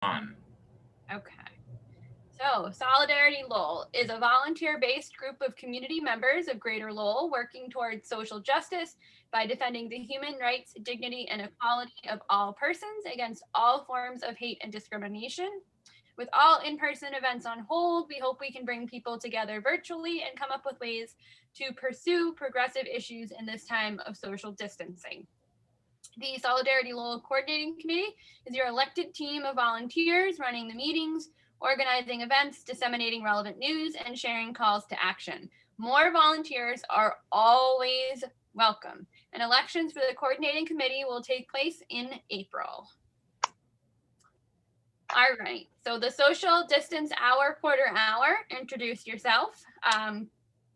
on. Okay. So, Solidarity Lowell is a volunteer-based group of community members of Greater Lowell working towards social justice by defending the human rights, dignity, and equality of all persons against all forms of hate and discrimination. With all in-person events on hold, we hope we can bring people together virtually and come up with ways to pursue progressive issues in this time of social distancing. The Solidarity Lowell Coordinating Committee is your elected team of volunteers running the meetings, organizing events, disseminating relevant news, and sharing calls to action. More volunteers are always welcome, and elections for the coordinating committee will take place in April. All right, so the social distance hour, quarter hour, introduce yourself.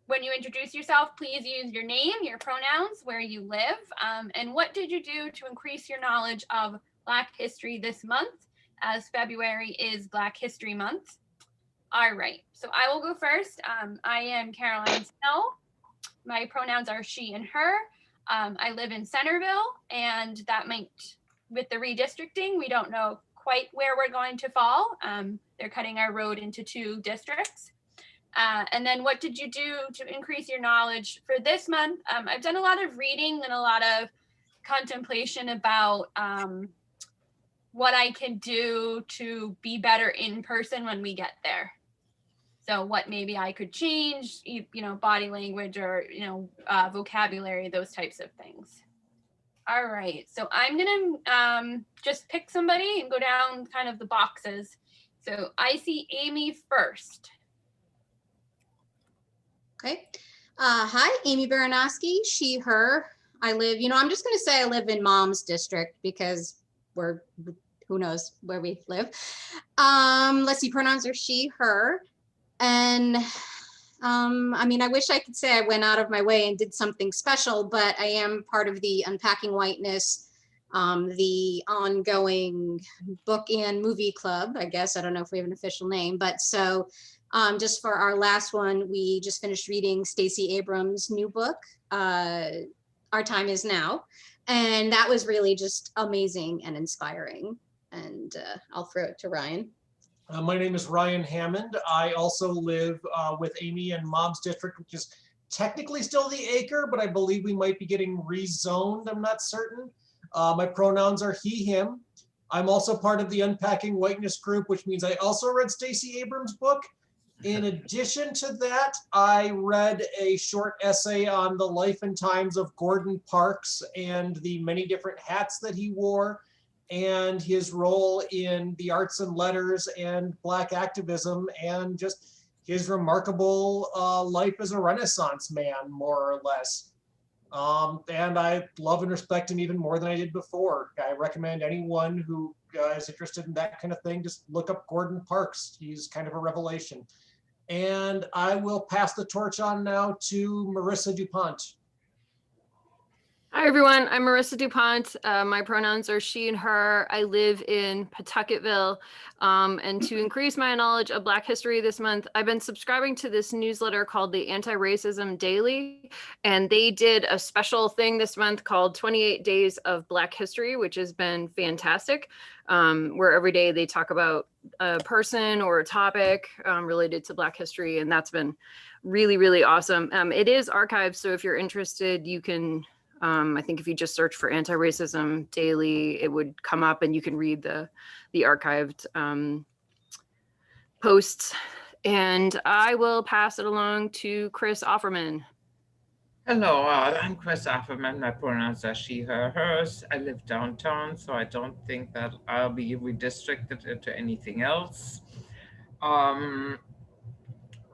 When you introduce yourself, please use your name, your pronouns, where you live, and what did you do to increase your knowledge of Black history this month, as February is Black History Month. All right, so I will go first. I am Caroline Snow. My pronouns are she and her. I live in Centerville, and that might, with the redistricting, we don't know quite where we're going to fall. They're cutting our road into 2 districts. And then what did you do to increase your knowledge for this month? I've done a lot of reading and a lot of contemplation about what I can do to be better in person when we get there. So what maybe I could change, body language or, vocabulary, those types of things. All right, so I'm gonna just pick somebody and go down kind of the boxes. So I see Amy first. Okay. Hi, Amy Baranowski, she, her. I live, I'm just going to say I live in Mom's district because who knows where we live. Let's see, pronouns are she, her. And I wish I could say I went out of my way and did something special, but I am part of the Unpacking Whiteness, the ongoing book and movie club, I guess. I don't know if we have an official name, but so just for our last one, we just finished reading Stacey Abrams' new book, Our Time Is Now. And that was really just amazing and inspiring. And I'll throw it to Ryan. My name is Ryan Hammond. I also live with Amy in Mom's district, which is technically still the acre, but I believe we might be getting rezoned. I'm not certain. My pronouns are he, him. I'm also part of the Unpacking Whiteness group, which means I also read Stacey Abrams' book. In addition to that, I read a short essay on the life and times of Gordon Parks and the many different hats that he wore and his role in the arts and letters and Black activism and just his remarkable life as a Renaissance man, more or less. And I love and respect him even more than I did before. I recommend anyone who is interested in that kind of thing, just look up Gordon Parks. He's kind of a revelation. And I will pass the torch on now to Marissa DuPont. Hi, everyone. I'm Marissa DuPont. My pronouns are she and her. I live in Pawtucketville. And to increase my knowledge of Black history this month, I've been subscribing to this newsletter called the Anti-Racism Daily. And they did a special thing this month called 28 Days of Black History, which has been fantastic, where every day they talk about a person or a topic related to Black history. And that's been really, really awesome. It is archived. So if you're interested, you can... I think if you just search for Anti-Racism Daily, it would come up and you can read the archived posts. And I will pass it along to Chris Offerman. Hello, I'm Chris Offerman. My pronouns are she, her, hers. I live downtown, so I don't think that I'll be redistricted into anything else.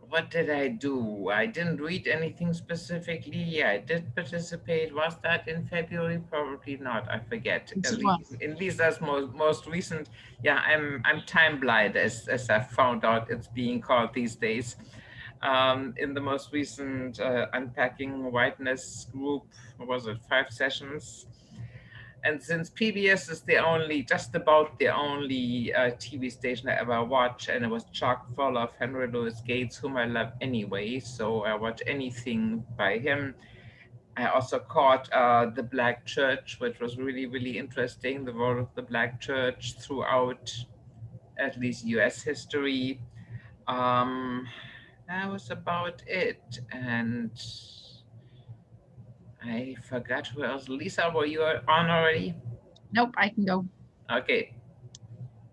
What did I do? I didn't read anything specifically. Yeah, I did participate. Was that in February? Probably not. I forget. At least that's most recent. Yeah, I'm time blind, as I found out it's being called these days. In the most recent Unpacking Whiteness group, what was it, 5 sessions? And since PBS is just about the only TV station I ever watch, and it was chock full of Henry Louis Gates, whom I love anyway, so I watch anything by him. I also caught the Black Church, which was really, really interesting, the role of the Black Church throughout at least US history. That was about it. And I forgot who else. Lisa, were you on already? Nope, I can go. Okay.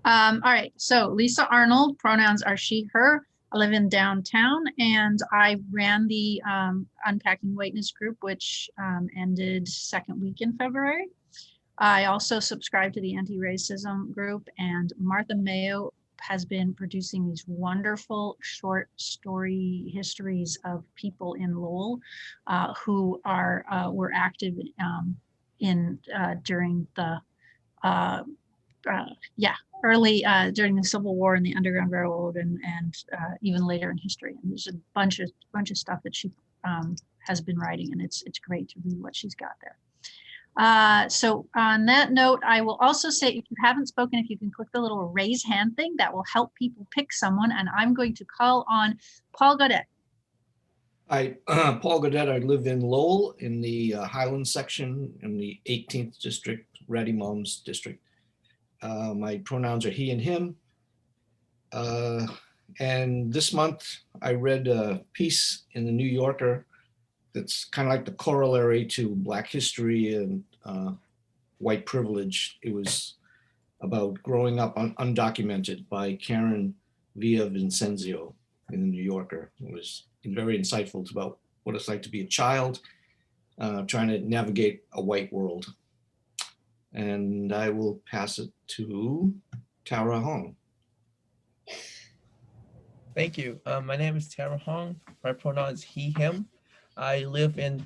All right, so Lisa Arnold, pronouns are she, her. I live in downtown, and I ran the Unpacking Whiteness group, which ended second week in February. I also subscribe to the anti-racism group, and Martha Mayo has been producing these wonderful short story histories of people in Lowell who were active during the early during the Civil War and the Underground Railroad, and even later in history. And there's a bunch of stuff that she has been writing, and it's great to read what she's got there. So on that note, I will also say, if you haven't spoken, if you can click the little raise hand thing, that will help people pick someone. And I'm going to call on Paul Godet. Hi, Paul Godet. I live in Lowell in the Highlands section in the 18th district, Ratty Moms district. My pronouns are he and him. And this month I read a piece in the New Yorker that's kind of like the corollary to Black history and white privilege. It was about growing up undocumented by Karen Villavicencio in the New Yorker. It was very insightful. It's about what it's like to be a child trying to navigate a white world. And I will pass it to Tara Hong. Thank you. My name is Tara Hong. My pronoun is he, him. I live in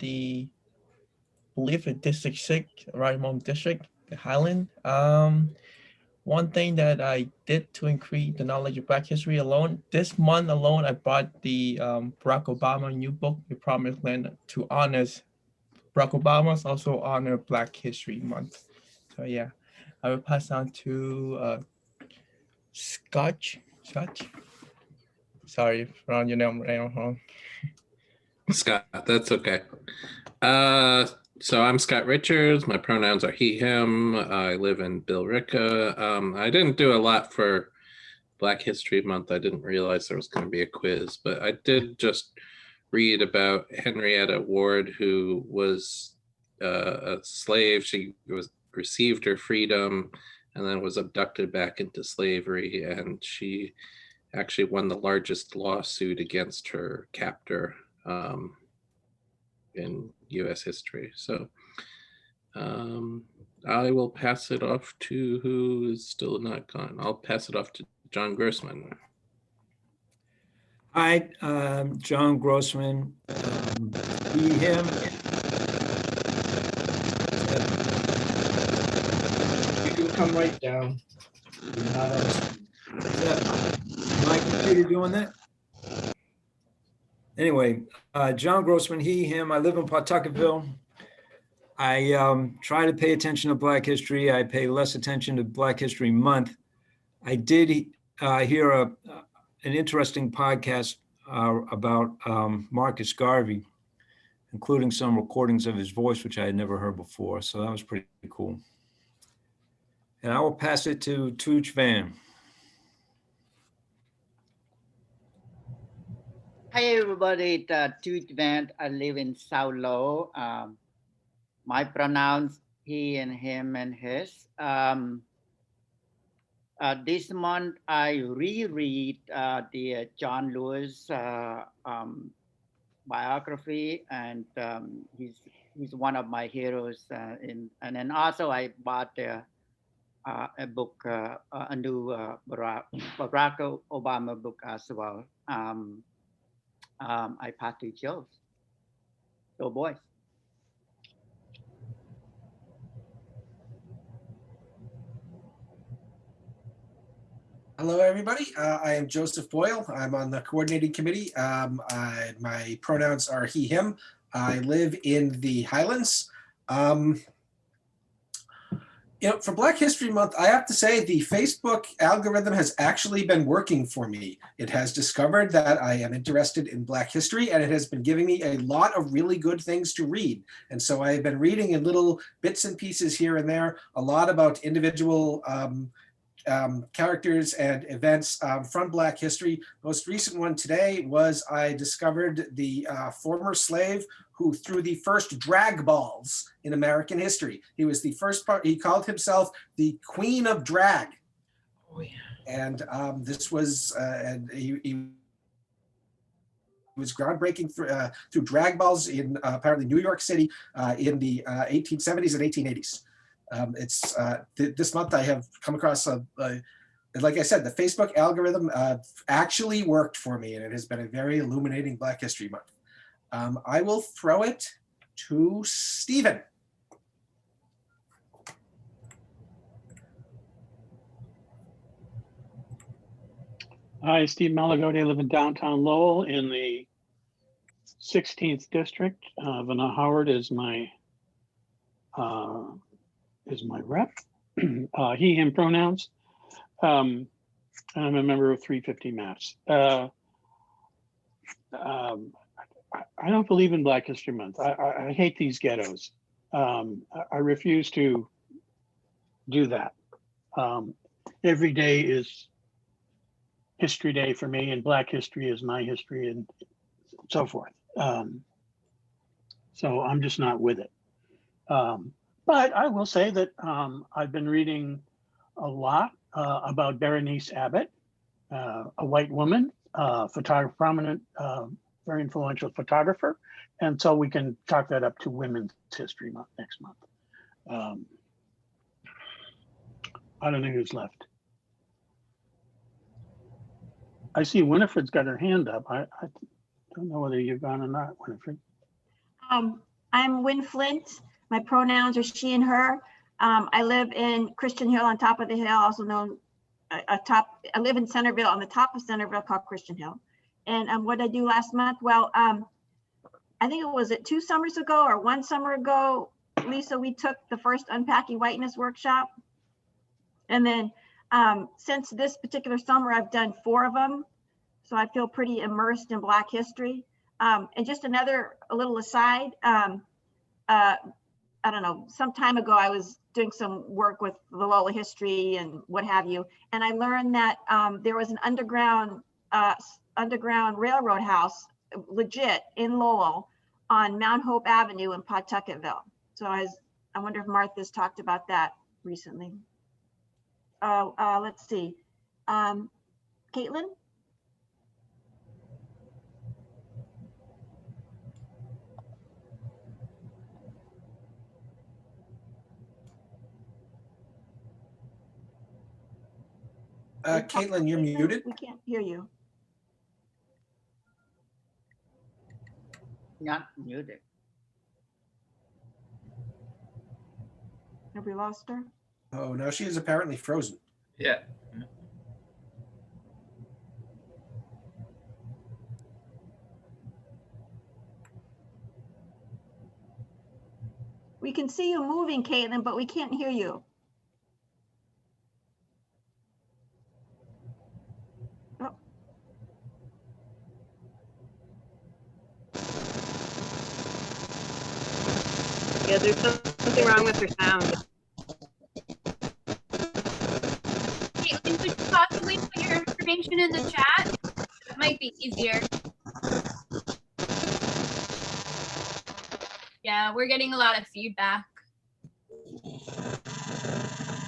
District 6, Rymon District, the Highland. One thing that I did to increase the knowledge of Black history alone, this month alone, I bought the Barack Obama new book, The Promised Land, to honor Barack Obama's, also honor Black History Month. So yeah, I will pass on to Scotch. Sorry if I pronounced your name wrong. Scott, that's okay. So I'm Scott Richards. My pronouns are he, him. I live in Billerica. I didn't do a lot for Black History Month. I didn't realize there was going to be a quiz, but I did just read about Henrietta Ward, who was a slave. She received her freedom and then was abducted back into slavery, and she actually won the largest lawsuit against her captor in US history. So I will pass it off to who is still not gone. I'll pass it off to John Grossman. Hi, John Grossman. He, him. You can come right down. Is that my computer doing that? Anyway, John Grossman, he, him. I live in Pawtucketville. I try to pay attention to Black history. I pay less attention to Black History Month. I did hear an interesting podcast about Marcus Garvey, including some recordings of his voice, which I had never heard before. So that was pretty cool. And I will pass it to Tooch Van. Hi everybody, Tooch Van. I live in South Lowell. My pronouns he and him and his. This month I reread the John Lewis biography, and he's one of my heroes. And then also I bought a book, a new Barack Obama book as well. I pass to Joe. Go boys. Hello, everybody. I am Joseph Boyle. I'm on the coordinating committee. My pronouns are he, him. I live in the Highlands. For Black History Month, I have to say the Facebook algorithm has actually been working for me. It has discovered that I am interested in Black history, and it has been giving me a lot of really good things to read. And so I've been reading in little bits and pieces here and there, a lot about individual characters and events from Black history. Most recent one today was I discovered the former slave who threw the first drag balls in American history. He was the first part, he called himself the Queen of Drag. Oh, yeah. And this was, and he was groundbreaking through drag balls in apparently New York City in the 1870s and 1880s. This month I have come across like I said, the Facebook algorithm actually worked for me, and it has been a very illuminating Black History Month. I will throw it to Stephen. Hi, Steve Malagodi. I live in downtown Lowell in the 16th district. Vanna Howard is my rep. He, him pronouns. I'm a member of 350 Maps. I don't believe in Black History Month. I hate these ghettos. I refuse to do that. Every day is History Day for me, and Black history is my history, and so forth. So I'm just not with it. But I will say that I've been reading a lot about Berenice Abbott, a white woman, prominent, very influential photographer. And so we can chalk that up to Women's History Month next month. I don't know who's left. I see Winifred's got her hand up. I don't know whether you've gone or not, Winifred. I'm Win Flint. My pronouns are she and her. I live in Christian Hill on top of the hill, also known I live in Centerville, on the top of Centerville, called Christian Hill. And what did I do last month? Well, I think it was 2 summers ago or 1 summer ago, Lisa, we took the first Unpacking Whiteness workshop. And then since this particular summer, I've done 4 of them. So I feel pretty immersed in Black history. And just a little aside, I don't know, some time ago, I was doing some work with the Lowell history and what have you. And I learned that there was an underground railroad house, legit, in Lowell on Mount Hope Avenue in Pawtucketville. So I wonder if Martha's talked about that recently. Let's see. Caitlin? Caitlin, you're muted. We can't hear you. Not muted. Have we lost her? Oh, no, she is apparently frozen. Yeah. We can see you moving, Caitlin, but we can't hear you. Oh. Yeah, there's something wrong with her sound. Caitlin, could you possibly put your information in the chat? It might be easier. Yeah, we're getting a lot of feedback.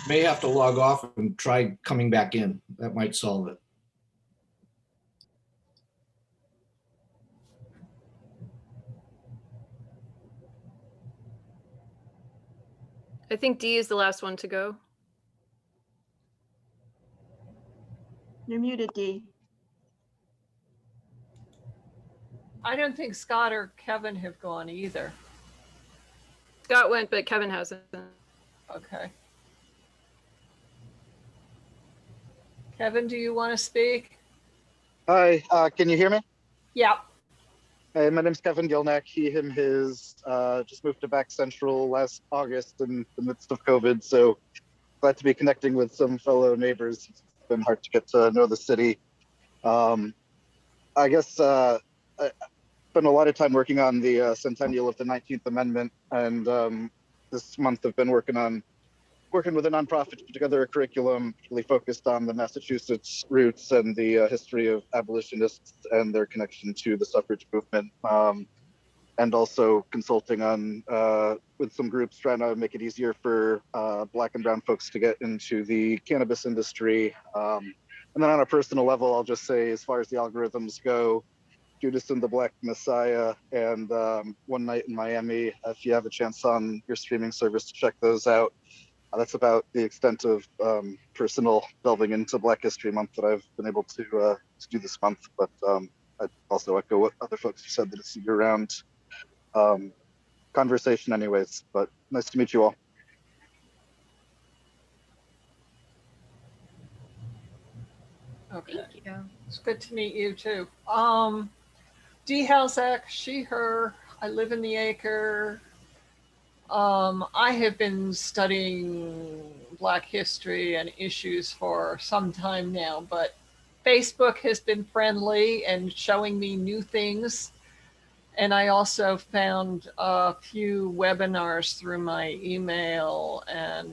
May have to log off and try coming back in. That might solve it. I think D is the last one to go. You're muted, Dee. I don't think Scott or Kevin have gone either. Scott went, but Kevin hasn't. Okay. Kevin, do you want to speak? Hi, can you hear me? Yeah. Hey, my name's Kevin Gilnack. He, him, his, just moved to Back Central last August in the midst of COVID. So glad to be connecting with some fellow neighbors. It's been hard to get to know the city. I guess I spent a lot of time working on the centennial of the 19th Amendment. And this month I've been working on working with a nonprofit to put together a curriculum really focused on the Massachusetts roots and the history of abolitionists and their connection to the suffrage movement. And also consulting on with some groups trying to make it easier for Black and brown folks to get into the cannabis industry. And then on a personal level, I'll just say, as far as the algorithms go, Judas and the Black Messiah and One Night in Miami, if you have a chance on your streaming service to check those out. That's about the extent of personal delving into Black History Month that I've been able to do this month. But I also echo what other folks have said, that it's a year-round conversation anyways, but nice to meet you all. Okay. Thank you. It's good to meet you too. D. Halzak, she, her. I live in the acre. I have been studying Black history and issues for some time now, but Facebook has been friendly and showing me new things. And I also found a few webinars through my email, and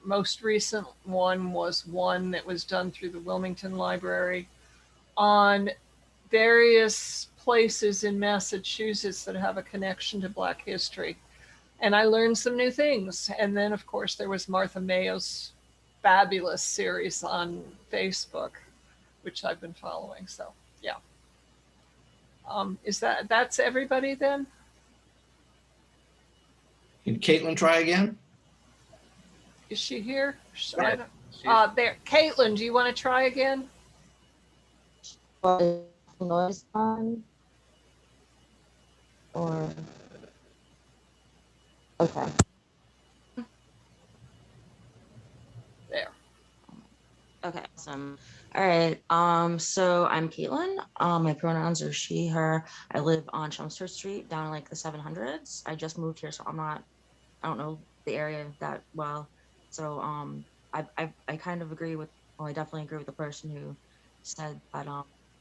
most recent one was one that was done through the Wilmington Library on various places in Massachusetts that have a connection to Black history. And I learned some new things. And then, of course, there was Martha Mayo's fabulous series on Facebook, which I've been following. So, yeah. That's everybody then? Can Caitlin try again? Is she here? Yeah, There. Caitlin, do you want to try again? Noise on? Or okay. There. Okay, awesome. All right. So I'm Caitlin. My pronouns are she, her. I live on Chelmsford Street down in like the 700s. I just moved here, so I don't know the area that well. So I kind of agree with, well, I definitely agree with the person who said that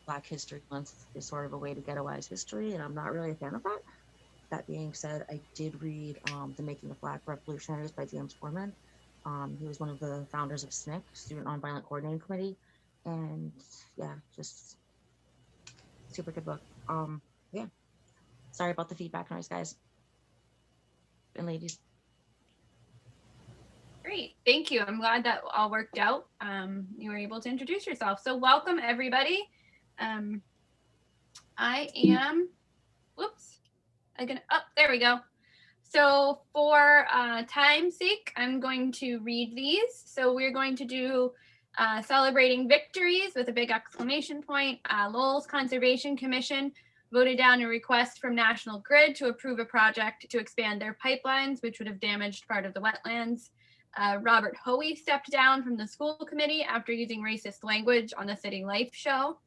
Black History Month is sort of a way to ghettoize history, and I'm not really a fan of that. That being said, I did read The Making of Black Revolutionaries by James Foreman. He was one of the founders of SNCC, Student Nonviolent Coordinating Committee. And yeah, just super good book. Yeah, sorry about the feedback noise, guys and ladies. Great, thank you. I'm glad that all worked out. You were able to introduce yourself. So welcome everybody. I am, whoops, there we go. So for time's sake, I'm going to read these. So we're going to do celebrating victories with a big exclamation point. Lowell's Conservation Commission voted down a request from National Grid to approve a project to expand their pipelines, which would have damaged part of the wetlands. Robert Hoey stepped down from the school committee after using racist language on the City Life show.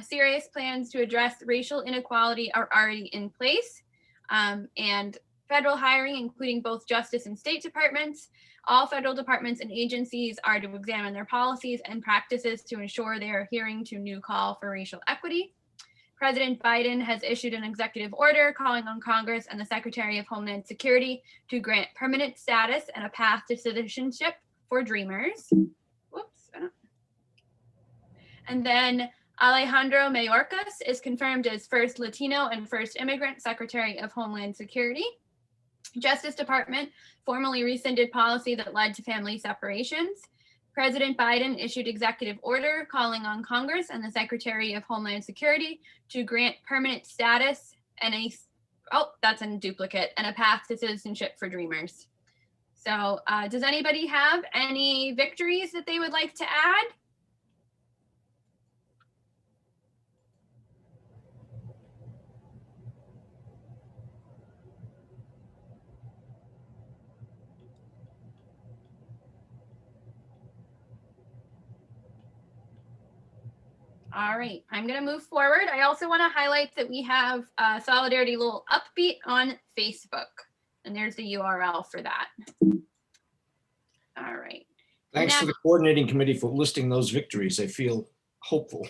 Serious plans to address racial inequality are already in place. And federal hiring, including both Justice and State departments. All federal departments and agencies are to examine their policies and practices to ensure they are adhering to new call for racial equity. President Biden has issued an executive order calling on Congress and the Secretary of Homeland Security to grant permanent status and a path to citizenship for Dreamers. Whoops. And then Alejandro Mayorkas is confirmed as first Latino and first immigrant Secretary of Homeland Security. Justice Department formally rescinded policy that led to family separations. President Biden issued executive order calling on Congress and the Secretary of Homeland Security to grant permanent status and that's in duplicate, and a path to citizenship for Dreamers. So does anybody have any victories that they would like to add? All right, I'm going to move forward. I also want to highlight that we have Solidarity Lowell Upbeat on Facebook, and there's the URL for that. All right. Thanks to the coordinating committee for listing those victories. I feel hopeful.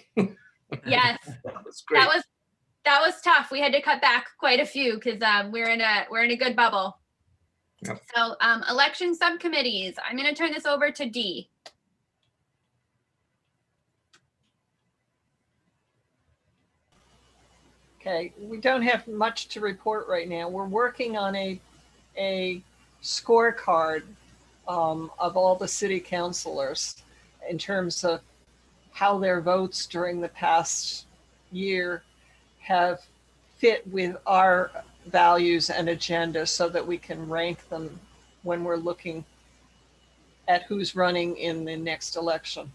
Yes, That's great. That was tough. We had to cut back quite a few because we're in a good bubble. Yep. So election subcommittees, I'm going to turn this over to Dee. Okay, we don't have much to report right now. We're working on a scorecard of all the city councilors in terms of how their votes during the past year have fit with our values and agenda so that we can rank them when we're looking at who's running in the next election.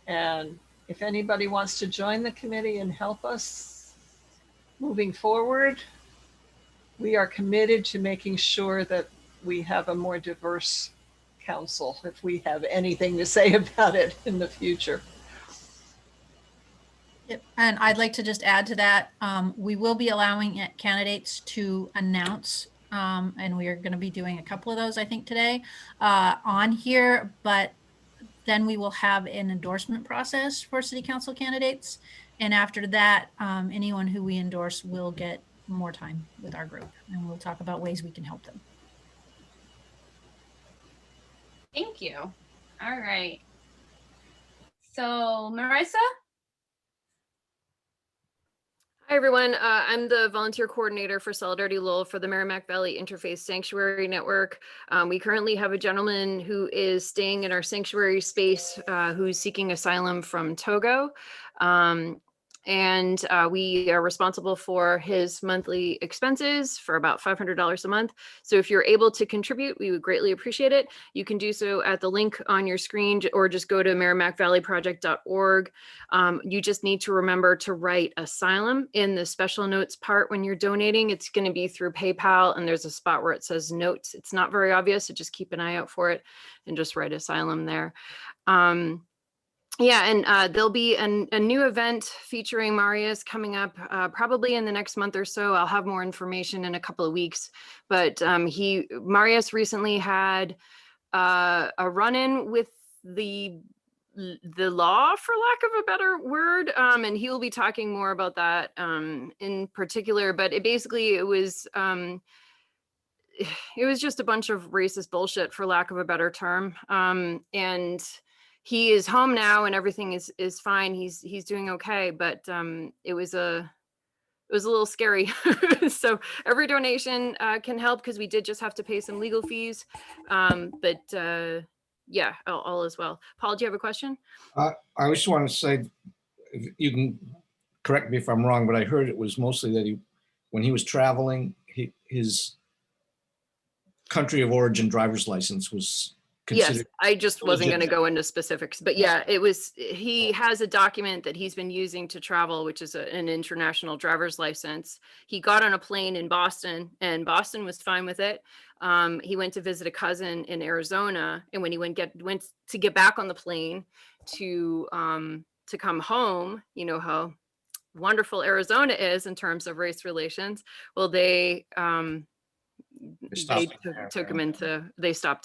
And if anybody wants to join the committee and help us moving forward, we are committed to making sure that we have a more diverse council if we have anything to say about it in the future. Yep. And I'd like to just add to that, we will be allowing candidates to announce, and we are going to be doing a couple of those, I think, today on here, but then we will have an endorsement process for city council candidates. And after that, anyone who we endorse will get more time with our group, and we'll talk about ways we can help them. Thank you. All right. So Marissa? Hi, everyone. I'm the volunteer coordinator for Solidarity Lowell for the Merrimack Valley Interfaith Sanctuary Network. We currently have a gentleman who is staying in our sanctuary space who's seeking asylum from Togo. And we are responsible for his monthly expenses for about $500 a month. So if you're able to contribute, we would greatly appreciate it. You can do so at the link on your screen or just go to merrimackvalleyproject.org. You just need to remember to write asylum in the special notes part when you're donating. It's going to be through PayPal, and there's a spot where it says notes. It's not very obvious, so just keep an eye out for it and just write asylum there. Yeah, and there'll be a new event featuring Marius coming up probably in the next month or so. I'll have more information in a couple of weeks. But Marius recently had a run-in with the law, for lack of a better word, and he will be talking more about that in particular. But it was just a bunch of racist bullshit, for lack of a better term, and he is home now and everything is fine. He's doing okay, but it was a little scary. So every donation can help, because we did just have to pay some legal fees. Yeah, all is well. Paul, do you have a question? I just want to say, you can correct me if I'm wrong, but I heard it was mostly that when he was traveling, his country of origin driver's license was considered. Yes, I just wasn't going to legit. go into specifics, but yeah, he has a document that he's been using to travel, which is an international driver's license. He got on a plane in Boston, and Boston was fine with it. He went to visit a cousin in Arizona, and when he went to get back on the plane to come home, you know how wonderful Arizona is in terms of race relations. Well, they stopped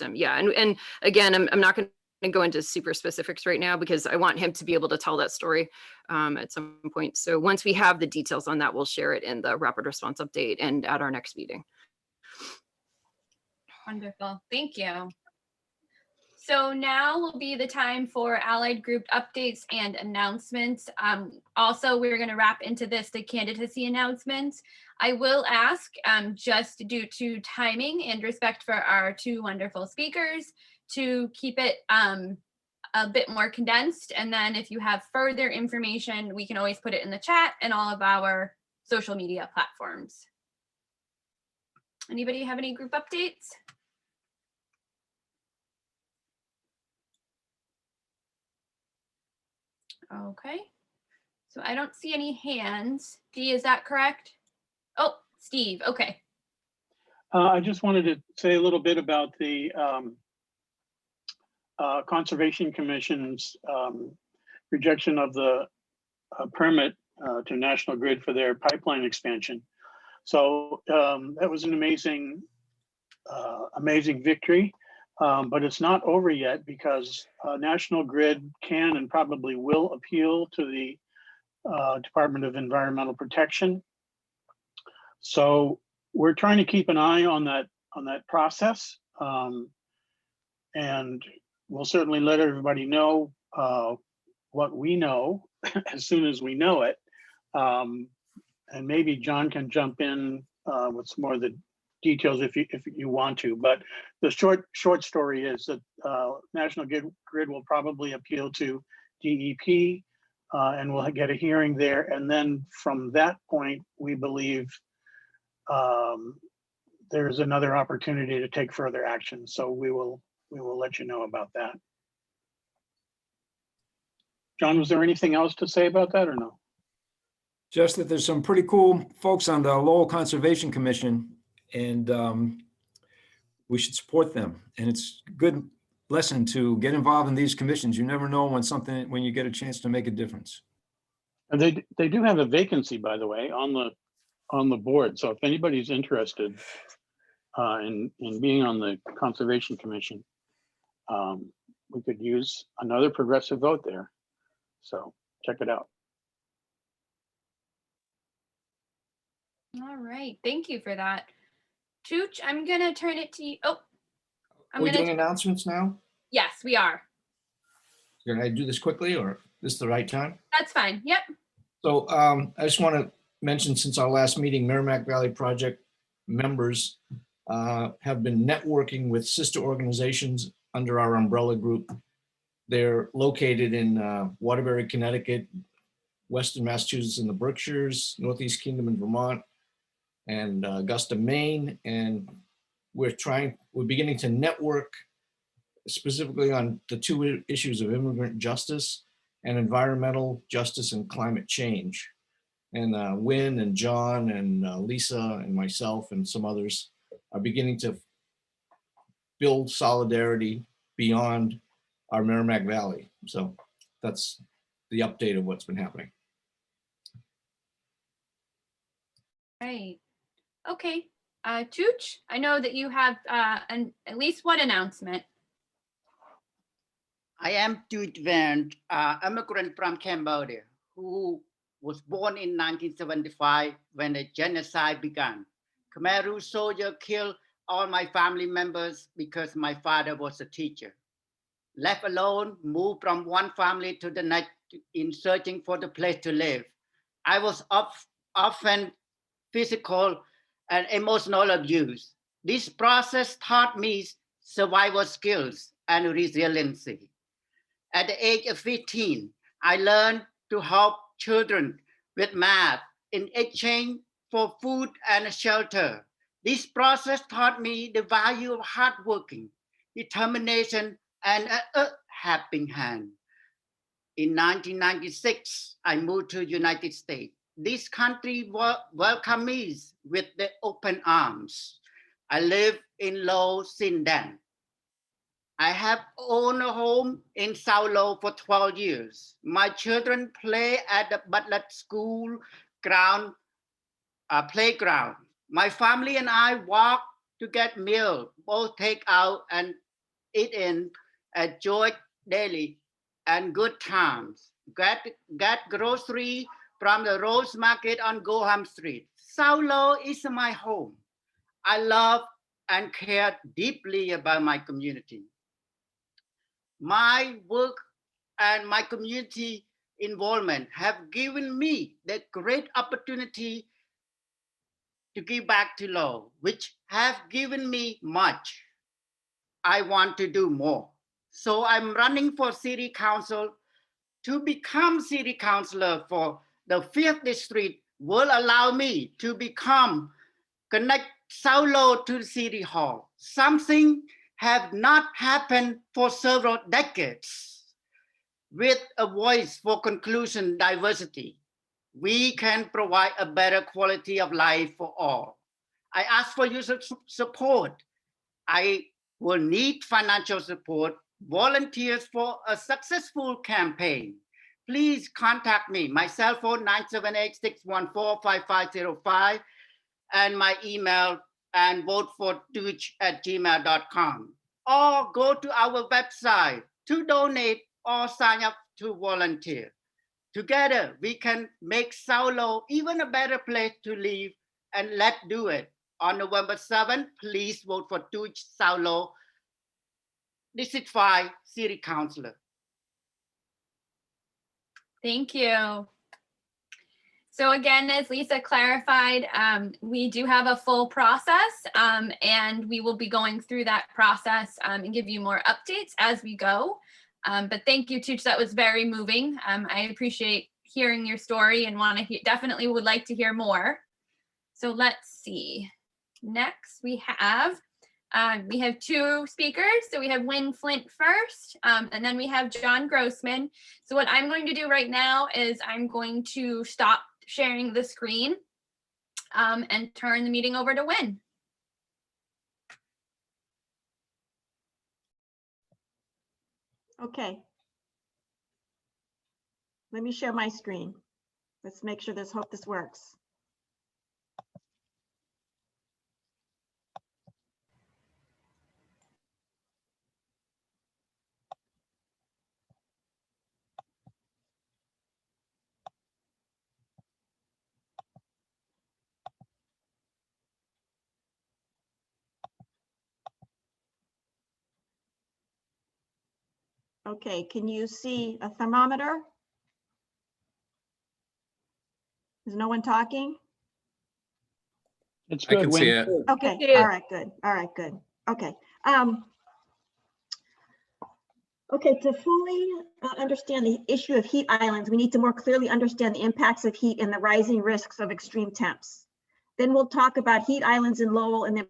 him. Yeah. And again, I'm not going to go into super specifics right now, because I want him to be able to tell that story at some point. So once we have the details on that, we'll share it in the rapid response update and at our next meeting. Wonderful. Thank you. So now will be the time for allied group updates and announcements. Also, we're going to wrap into this the candidacy announcements. I will ask, just due to timing and respect for our two wonderful speakers, to keep it a bit more condensed. And then if you have further information, we can always put it in the chat and all of our social media platforms. Anybody have any group updates? Okay, so I don't see any hands. Dee, is that correct? Oh, Steve, okay. I just wanted to say a little bit about the Conservation Commission's rejection of the permit to National Grid for their pipeline expansion. So that was an amazing victory. But it's not over yet, because National Grid can and probably will appeal to the Department of Environmental Protection. So we're trying to keep an eye on that process. And we'll certainly let everybody know what we know as soon as we know it. And maybe John can jump in with some more of the details if you want to. But the short story is that National Grid will probably appeal to DEP, and we'll get a hearing there. And then from that point, we believe there's another opportunity to take further action. So we will let you know about that. John, was there anything else to say about that or no? Just that there's some pretty cool folks on the Lowell Conservation Commission, and we should support them. And it's a good lesson to get involved in these commissions. You never know when you get a chance to make a difference. And they do have a vacancy, by the way, on the board. So if anybody's interested in being on the Conservation Commission, we could use another progressive vote there. So check it out. All right, thank you for that. Chooch, I'm gonna turn it to you. Oh, Are we doing announcements now? Yes, we are. Can I do this quickly, or is this the right time? That's fine. Yep. So I just want to mention, since our last meeting, Merrimack Valley Project members have been networking with sister organizations under our umbrella group. They're located in Waterbury, Connecticut, Western Massachusetts in the Berkshires, Northeast Kingdom in Vermont, and Augusta, Maine. And we're beginning to network specifically on the two issues of immigrant justice and environmental justice and climate change. And Wynn and John and Lisa and myself and some others are beginning to build solidarity beyond our Merrimack Valley. So that's the update of what's been happening. Right. Okay. Chooch, I know that you have at least one announcement. I am Chooch Van, immigrant from Cambodia, who was born in 1975 when the genocide began. Khmer Rouge soldier killed all my family members because my father was a teacher. Left alone, moved from one family to the next in searching for the place to live. I was often physical and emotional abuse. This process taught me survival skills and resiliency. At the age of 15, I learned to help children with math in exchange for food and shelter. This process taught me the value of hard working, determination, and a helping hand. In 1996, I moved to the United States. This country welcomed me with the open arms. I lived in Lowell since then. I have owned a home in South Lowell for 12 years. My children play at the Butler School playground. My family and I walk to get meal, both take out and eat in, enjoy daily and good times. Get grocery from the Rose Market on Goham Street. South Lowell is my home. I love and care deeply about my community. My work and my community involvement have given me the great opportunity to give back to Lowell, which have given me much. I want to do more. So I'm running for city council. To become city councilor for the 5th district will allow me to connect South Lowell to the city hall. Something have not happened for several decades. With a voice for inclusion diversity, we can provide a better quality of life for all. I ask for your support. I will need financial support, volunteers for a successful campaign. Please contact me. My cell phone 978-614-5505 and my email and vote for Chooch@gmail.com. Or go to our website to donate or sign up to volunteer. Together, we can make South Lowell even a better place to live, and let's do it On November 7th, please vote for Tuj Saulo, District 5 City Councilor. Thank you. So again, as Lisa clarified, we do have a full process and we will be going through that process and give you more updates as we go. But thank you, Tuj, that was very moving. I appreciate hearing your story and definitely would like to hear more. So let's see. Next we have two speakers. So we have Wynn Flint first, and then we have John Grossman. So what I'm going to do right now is I'm going to stop sharing the screen and turn the meeting over to Wynn. Okay. Let me share my screen. Let's make sure hope this works. Okay, can you see a thermometer? Is no one talking? It's I good. can see it. Okay, Yeah. all right, good. All right, good. Okay. Okay, to fully understand the issue of heat islands, we need to more clearly understand the impacts of heat and the rising risks of extreme temps. Then we'll talk about heat islands in Lowell and then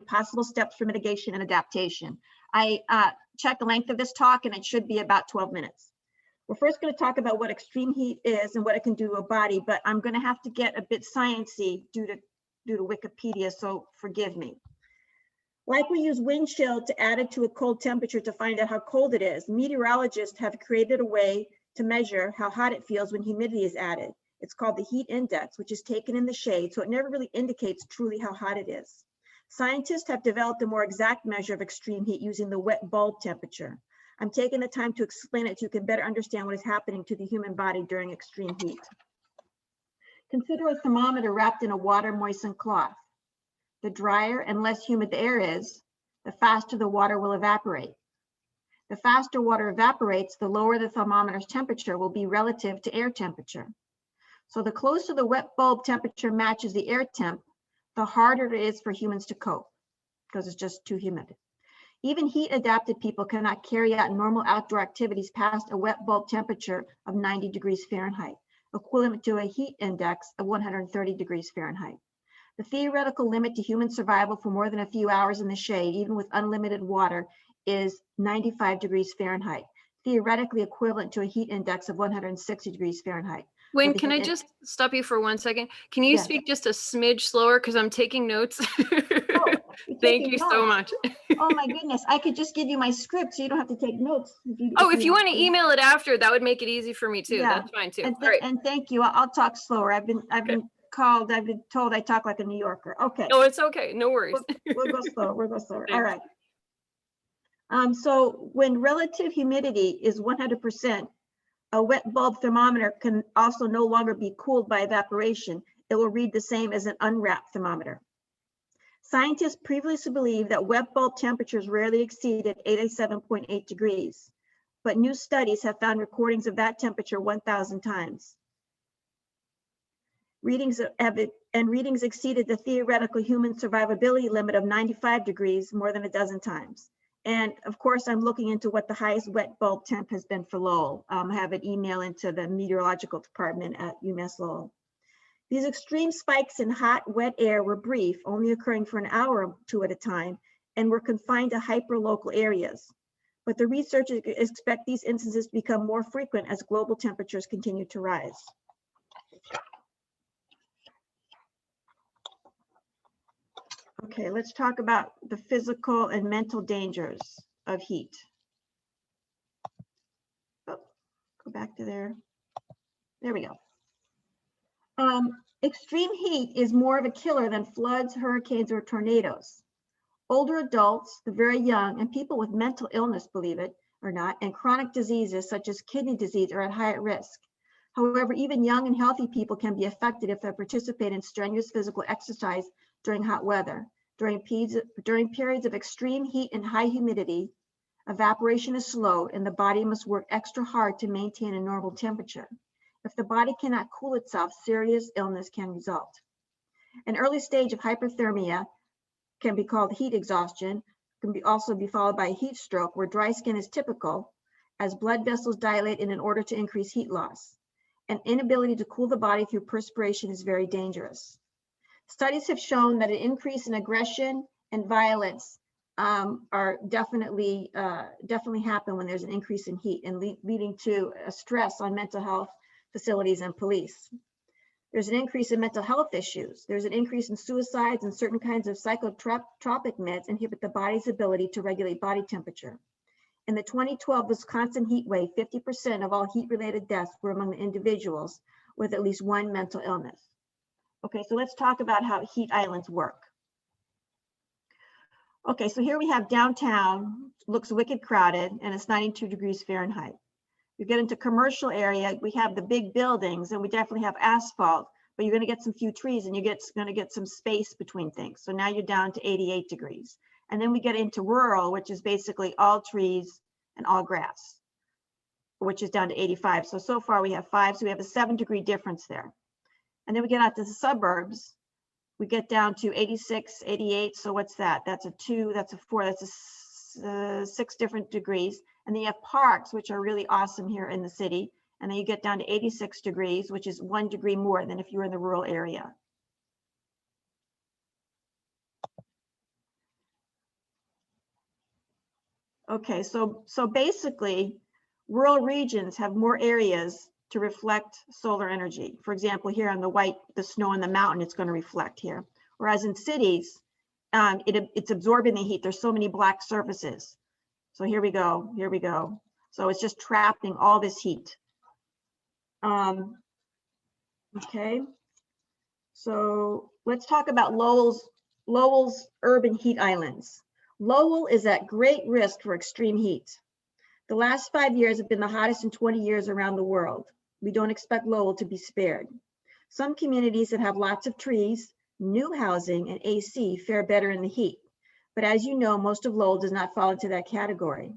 possible steps for mitigation and adaptation. I checked the length of this talk and it should be about 12 minutes. We're first going to talk about what extreme heat is and what it can do to a body, but I'm going to have to get a bit sciencey due to Wikipedia, so forgive me. Like we use wind chill to add it to a cold temperature to find out how cold it is, meteorologists have created a way to measure how hot it feels when humidity is added. It's called the heat index, which is taken in the shade, so it never really indicates truly how hot it is. Scientists have developed a more exact measure of extreme heat using the wet bulb temperature. I'm taking the time to explain it so you can better understand what is happening to the human body during extreme heat. Consider a thermometer wrapped in a water moistened cloth. The drier and less humid the air is, the faster the water will evaporate. The faster water evaporates, the lower the thermometer's temperature will be relative to air temperature. So the closer the wet bulb temperature matches the air temp, the harder it is for humans to cope because it's just too humid. Even heat adapted people cannot carry out normal outdoor activities past a wet bulb temperature of 90 degrees Fahrenheit, equivalent to a heat index of 130 degrees Fahrenheit. The theoretical limit to human survival for more than a few hours in the shade, even with unlimited water, is 95 degrees Fahrenheit, theoretically equivalent to a heat index of 160 degrees Fahrenheit. Wayne, can I just stop you for 1 second? Can you speak just a smidge slower because I'm taking notes? Oh, thank you so much. Oh my goodness, I could just give you my script so you don't have to take notes. If you want to email it after, that would make it easy for me too. Yeah. That's fine too. And thank you. I'll talk slower. I've been told I talk like a New Yorker. Okay. No, it's okay. No worries. We'll go slower. We'll go slower. Thanks. All right. So when relative humidity is 100%, a wet bulb thermometer can also no longer be cooled by evaporation. It will read the same as an unwrapped thermometer. Scientists previously believed that wet bulb temperatures rarely exceeded 87.8 degrees, but new studies have found recordings of that temperature 1,000 times. Readings exceeded the theoretical human survivability limit of 95 degrees more than a dozen times. And of course, I'm looking into what the highest wet bulb temp has been for Lowell. I have an email into the meteorological department at UMass Lowell. These extreme spikes in hot, wet air were brief, only occurring for an hour or two at a time, and were confined to hyperlocal areas. But the researchers expect these instances to become more frequent as global temperatures continue to rise. Okay, let's talk about the physical and mental dangers of heat. Oh, go back to there. There we go. Extreme heat is more of a killer than floods, hurricanes, or tornadoes. Older adults, the very young, and people with mental illness, believe it or not, and chronic diseases such as kidney disease are at higher risk. However, even young and healthy people can be affected if they participate in strenuous physical exercise during hot weather. During periods of extreme heat and high humidity, evaporation is slowed and the body must work extra hard to maintain a normal temperature. If the body cannot cool itself, serious illness can result. An early stage of hyperthermia can be called heat exhaustion, can also be followed by a heat stroke where dry skin is typical as blood vessels dilate in order to increase heat loss. An inability to cool the body through perspiration is very dangerous. Studies have shown that an increase in aggression and violence are definitely happen when there's an increase in heat and leading to a stress on mental health facilities and police. There's an increase in mental health issues. There's an increase in suicides, and certain kinds of psychotropic meds inhibit the body's ability to regulate body temperature. In the 2012 Wisconsin heat wave, 50% of all heat-related deaths were among the individuals with at least one mental illness. Okay, so let's talk about how heat islands work. Okay, so here we have downtown, looks wicked crowded, and it's 92 degrees Fahrenheit. You get into commercial area, we have the big buildings, and we definitely have asphalt, but you're gonna get some few trees, and you're gonna get some space between things. So now you're down to 88 degrees. And then we get into rural, which is basically all trees and all grass, which is down to 85. So far we have 5, so we have a 7-degree difference there. And then we get out to the suburbs, we get down to 86, 88. So what's that? That's a 2, that's a 4, that's a 6 different degrees. And then you have parks, which are really awesome here in the city. And then you get down to 86 degrees, which is 1 degree more than if you were in the rural area. Okay, so basically, rural regions have more areas to reflect solar energy. For example, here on the white, the snow on the mountain, it's going to reflect here. Whereas in cities, it's absorbing the heat. There's so many black surfaces. So here we go, here we go. So it's just trapping all this heat. Okay, so let's talk about Lowell's urban heat islands. Lowell is at great risk for extreme heat. The last 5 years have been the hottest in 20 years around the world. We don't expect Lowell to be spared. Some communities that have lots of trees, new housing, and AC fare better in the heat. But as you know, most of Lowell does not fall into that category.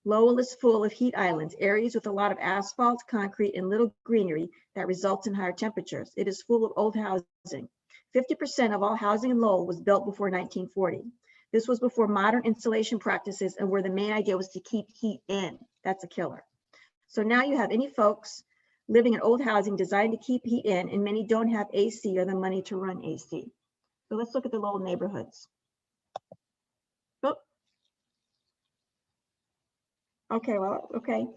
Lowell is full of heat islands, areas with a lot of asphalt, concrete, and little greenery that results in higher temperatures. It is full of old housing. 50% of all housing in Lowell was built before 1940. This was before modern insulation practices and where the main idea was to keep heat in. That's a killer. So now you have any folks living in old housing designed to keep heat in, and many don't have AC or the money to run AC. So let's look at the Lowell neighborhoods. Oh. Okay, well, okay.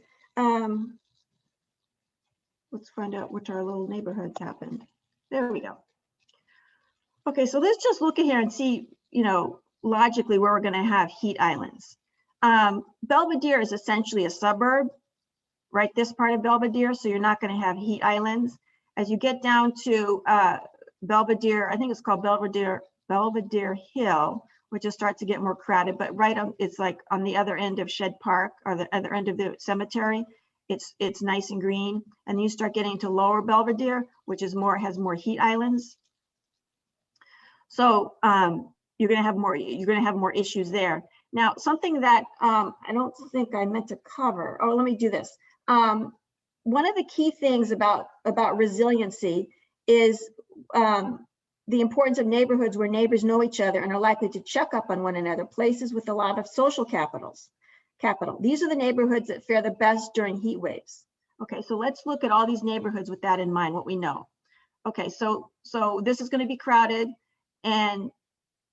Let's find out which our little neighborhoods happened. There we go. Okay, so let's just look at here and see, logically where we're going to have heat islands. Belvedere is essentially a suburb, right? This part of Belvedere, so you're not going to have heat islands. As you get down to Belvedere, I think it's called Belvedere Hill, which just starts to get more crowded, but right on, it's like on the other end of Shed Park or the other end of the cemetery, it's nice and green. And then you start getting to Lower Belvedere, which is has more heat islands. So you're going to have more issues there. Now, something that I don't think I meant to cover. Oh, let me do this. One of the key things about resiliency is the importance of neighborhoods where neighbors know each other and are likely to check up on one another, places with a lot of social capital. These are the neighborhoods that fare the best during heat waves. Okay, so let's look at all these neighborhoods with that in mind, what we know. Okay, so this is going to be crowded and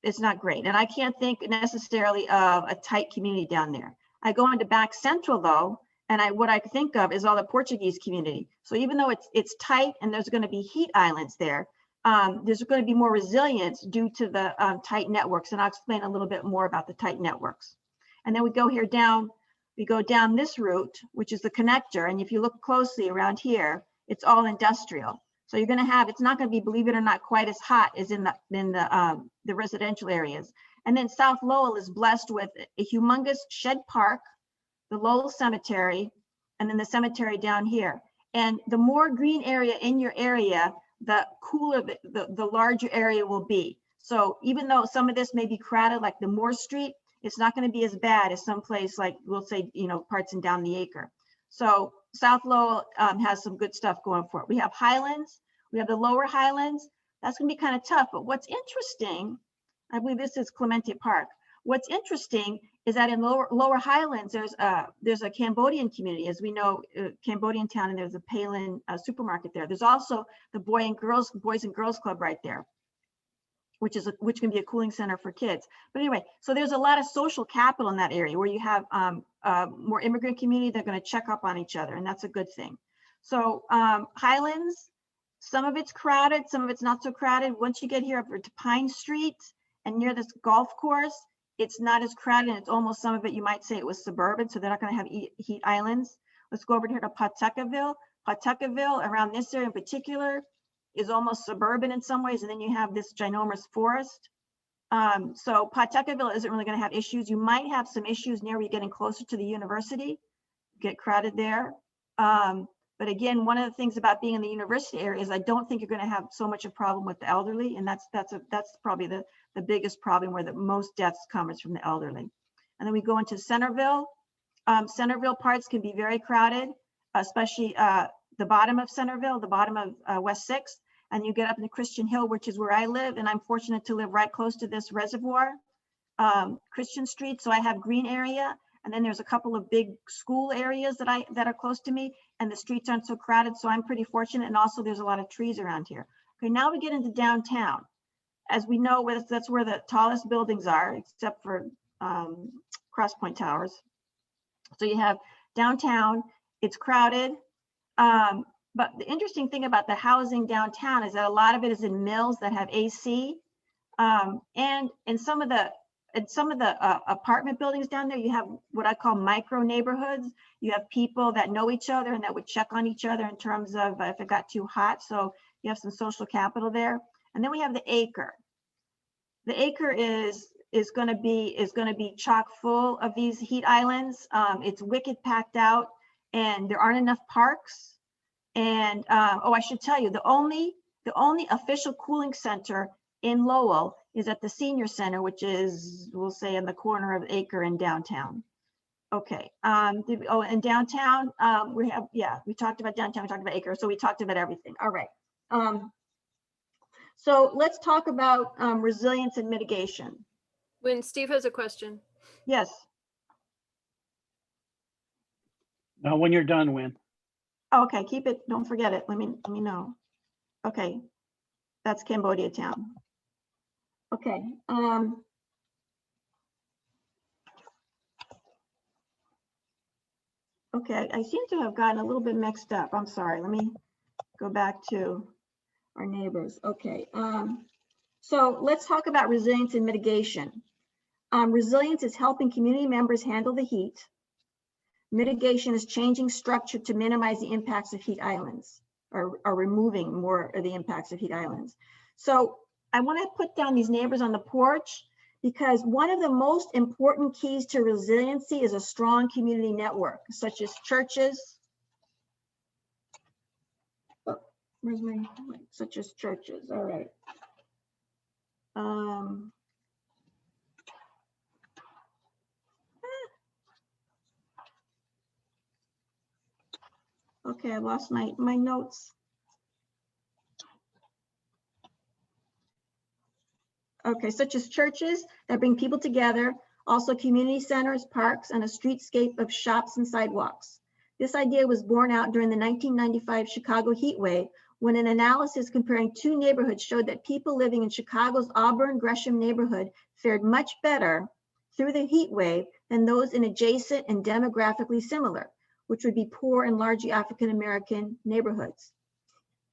it's not great. And I can't think necessarily of a tight community down there. I go into Back Central though, and what I think of is all the Portuguese community. So even though it's tight and there's going to be heat islands there, there's going to be more resilience due to the tight networks. And I'll explain a little bit more about the tight networks. And then we go here down, we go down this route, which is the connector. And if you look closely around here, it's all industrial. So you're going to have, it's not going to be, believe it or not, quite as hot as in the residential areas. And then South Lowell is blessed with a humongous Shed Park, the Lowell Cemetery, and then the cemetery down here. And the more green area in your area, the cooler the larger area will be. So even though some of this may be crowded, like the Moore Street, it's not going to be as bad as someplace like, we'll say, you know, parts in down the Acre. So South Lowell has some good stuff going for it. We have Highlands, we have the Lower Highlands. That's going to be kind of tough. But what's interesting, I believe this is Clemente Park. What's interesting is that in Lower Highlands, there's a Cambodian community, as we know, Cambodian town, and there's a Palin supermarket there. There's also the Boys and Girls Club right there, which can be a cooling center for kids. But anyway, so there's a lot of social capital in that area where you have more immigrant community. They're going to check up on each other, and that's a good thing. So Highlands, some of it's crowded, some of it's not so crowded. Once you get here over to Pine Street and near this golf course, it's not as crowded, and it's almost, some of it you might say it was suburban, so they're not going to have heat islands. Let's go over here to Pawtuckaville. Pawtuckaville, around this area in particular, is almost suburban in some ways, and then you have this ginormous forest. So Pawtuckaville isn't really going to have issues. You might have some issues near where you're getting closer to the university, get crowded there. But again, one of the things about being in the university area is I don't think you're going to have so much a problem with the elderly, and that's probably the biggest problem where the most deaths come is from the elderly. And then we go into Centerville. Centerville parts can be very crowded, especially the bottom of Centerville, the bottom of West 6th, and you get up into Christian Hill, which is where I live, and I'm fortunate to live right close to this reservoir, Christian Street. So I have green area, and then there's a couple of big school areas that are close to me, and the streets aren't so crowded, so I'm pretty fortunate. And also there's a lot of trees around here. Okay, now we get into downtown. As we know, that's where the tallest buildings are, except for Cross Point Towers. So you have downtown, it's crowded. But the interesting thing about the housing downtown is that a lot of it is in mills that have AC. And in some of the apartment buildings down there, you have what I call micro neighborhoods. You have people that know each other and that would check on each other in terms of if it got too hot. So you have some social capital there. And then we have the Acre. The Acre is going to be chock full of these heat islands. It's wicked packed out, and there aren't enough parks. And oh, I should tell you, the only official cooling center in Lowell is at the senior center, which is, we'll say, in the corner of Acre in downtown. Okay. Oh, and downtown, we talked about downtown, we talked about Acre, so we talked about everything. All right. So let's talk about resilience and mitigation. When Steve has a question. Yes. Now, when you're done, Win. Okay, keep it. Don't forget it. Let me know. Okay, that's Cambodia town. Okay. Okay, I seem to have gotten a little bit mixed up. I'm sorry. Let me go back to our neighbors. Okay. So let's talk about resilience and mitigation. Resilience is helping community members handle the heat. Mitigation is changing structure to minimize the impacts of heat islands, or removing more of the impacts of heat islands. So I want to put down these neighbors on the porch because one of the most important keys to resiliency is a strong community network, such as churches. Oh, where's my, such as churches, all right. Okay, I lost my notes. Okay, such as churches that bring people together, also community centers, parks, and a streetscape of shops and sidewalks. This idea was born out during the 1995 Chicago heat wave, when an analysis comparing two neighborhoods showed that people living in Chicago's Auburn Gresham neighborhood fared much better through the heat wave than those in adjacent and demographically similar, which would be poor and largely African-American neighborhoods.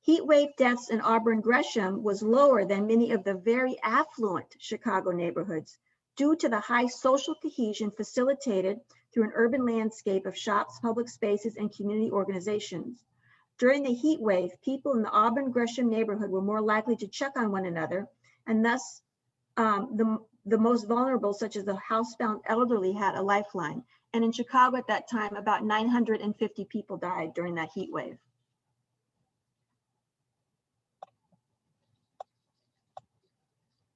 Heat wave deaths in Auburn Gresham was lower than many of the very affluent Chicago neighborhoods due to the high social cohesion facilitated through an urban landscape of shops, public spaces, and community organizations. During the heat wave, people in the Auburn Gresham neighborhood were more likely to check on one another, and thus the most vulnerable, such as the housebound elderly, had a lifeline. And in Chicago at that time, about 950 people died during that heat wave.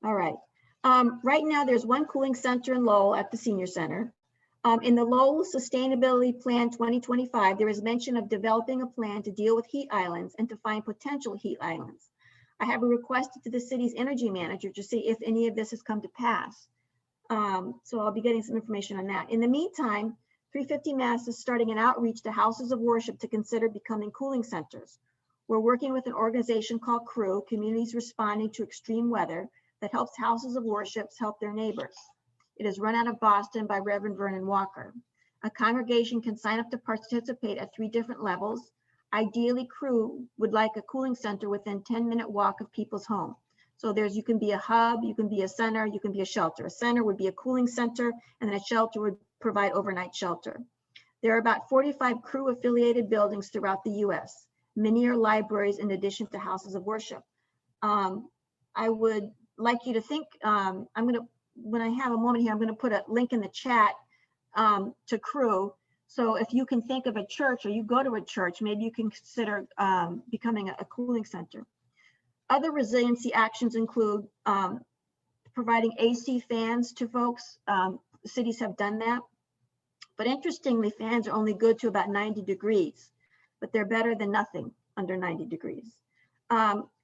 All right. Right now, there's one cooling center in Lowell at the senior center. In the Lowell Sustainability Plan 2025, there is mention of developing a plan to deal with heat islands and to find potential heat islands. I have requested to the city's energy manager to see if any of this has come to pass. So I'll be getting some information on that. In the meantime, 350 Mass is starting an outreach to houses of worship to consider becoming cooling centers. We're working with an organization called CREW, Communities Responding to Extreme Weather, that helps houses of worship help their neighbors. It is run out of Boston by Reverend Vernon Walker. A congregation can sign up to participate at 3 different levels. Ideally, CREW would like a cooling center within 10-minute walk of people's home. So you can be a hub, you can be a center, you can be a shelter. A center would be a cooling center, and then a shelter would provide overnight shelter. There are about 45 CREW affiliated buildings throughout the US. Many are libraries in addition to houses of worship. I would like you to think, when I have a moment here, I'm gonna put a link in the chat to CREW. So if you can think of a church or you go to a church, maybe you can consider becoming a cooling center. Other resiliency actions include providing AC fans to folks. Cities have done that. But interestingly, fans are only good to about 90 degrees, but they're better than nothing under 90 degrees.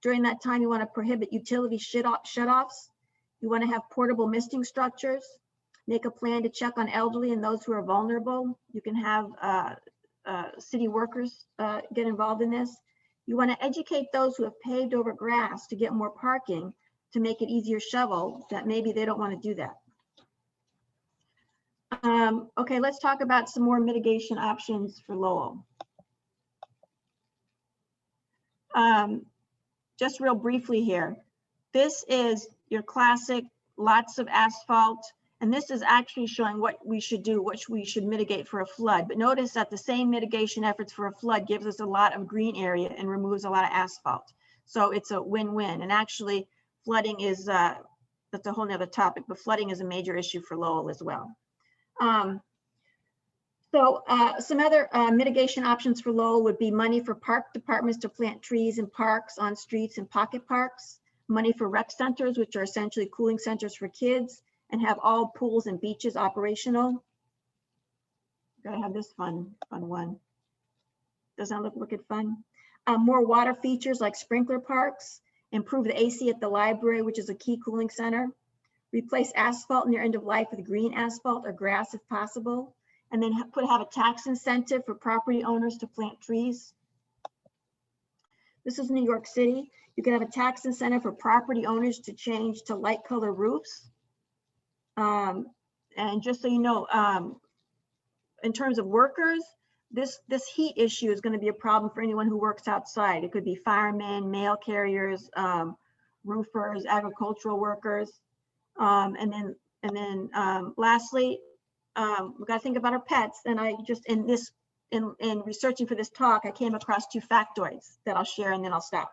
During that time, you want to prohibit utility shutoffs. You want to have portable misting structures. Make a plan to check on elderly and those who are vulnerable. You can have city workers get involved in this. You want to educate those who have paved over grass to get more parking to make it easier shovel, that maybe they don't want to do that. Okay, let's talk about some more mitigation options for Lowell. Just real briefly here. This is your classic, lots of asphalt, and this is actually showing what we should do, what we should mitigate for a flood. But notice that the same mitigation efforts for a flood gives us a lot of green area and removes a lot of asphalt. So it's a win-win. And actually flooding is, that's a whole nother topic, but flooding is a major issue for Lowell as well. Some other mitigation options for Lowell would be money for park departments to plant trees in parks, on streets, and pocket parks, money for rec centers, which are essentially cooling centers for kids, and have all pools and beaches operational. Gotta have this fun one. Doesn't that look fun? More water features like sprinkler parks, improve the AC at the library, which is a key cooling center, replace asphalt near end of life with green asphalt or grass if possible, and then have a tax incentive for property owners to plant trees. This is New York City. You can have a tax incentive for property owners to change to light color roofs. And just so you know, in terms of workers, this heat issue is going to be a problem for anyone who works outside. It could be firemen, mail carriers, roofers, agricultural workers. And then lastly, we got to think about our pets. And I just, in researching for this talk, I came across 2 factoids that I'll share and then I'll stop.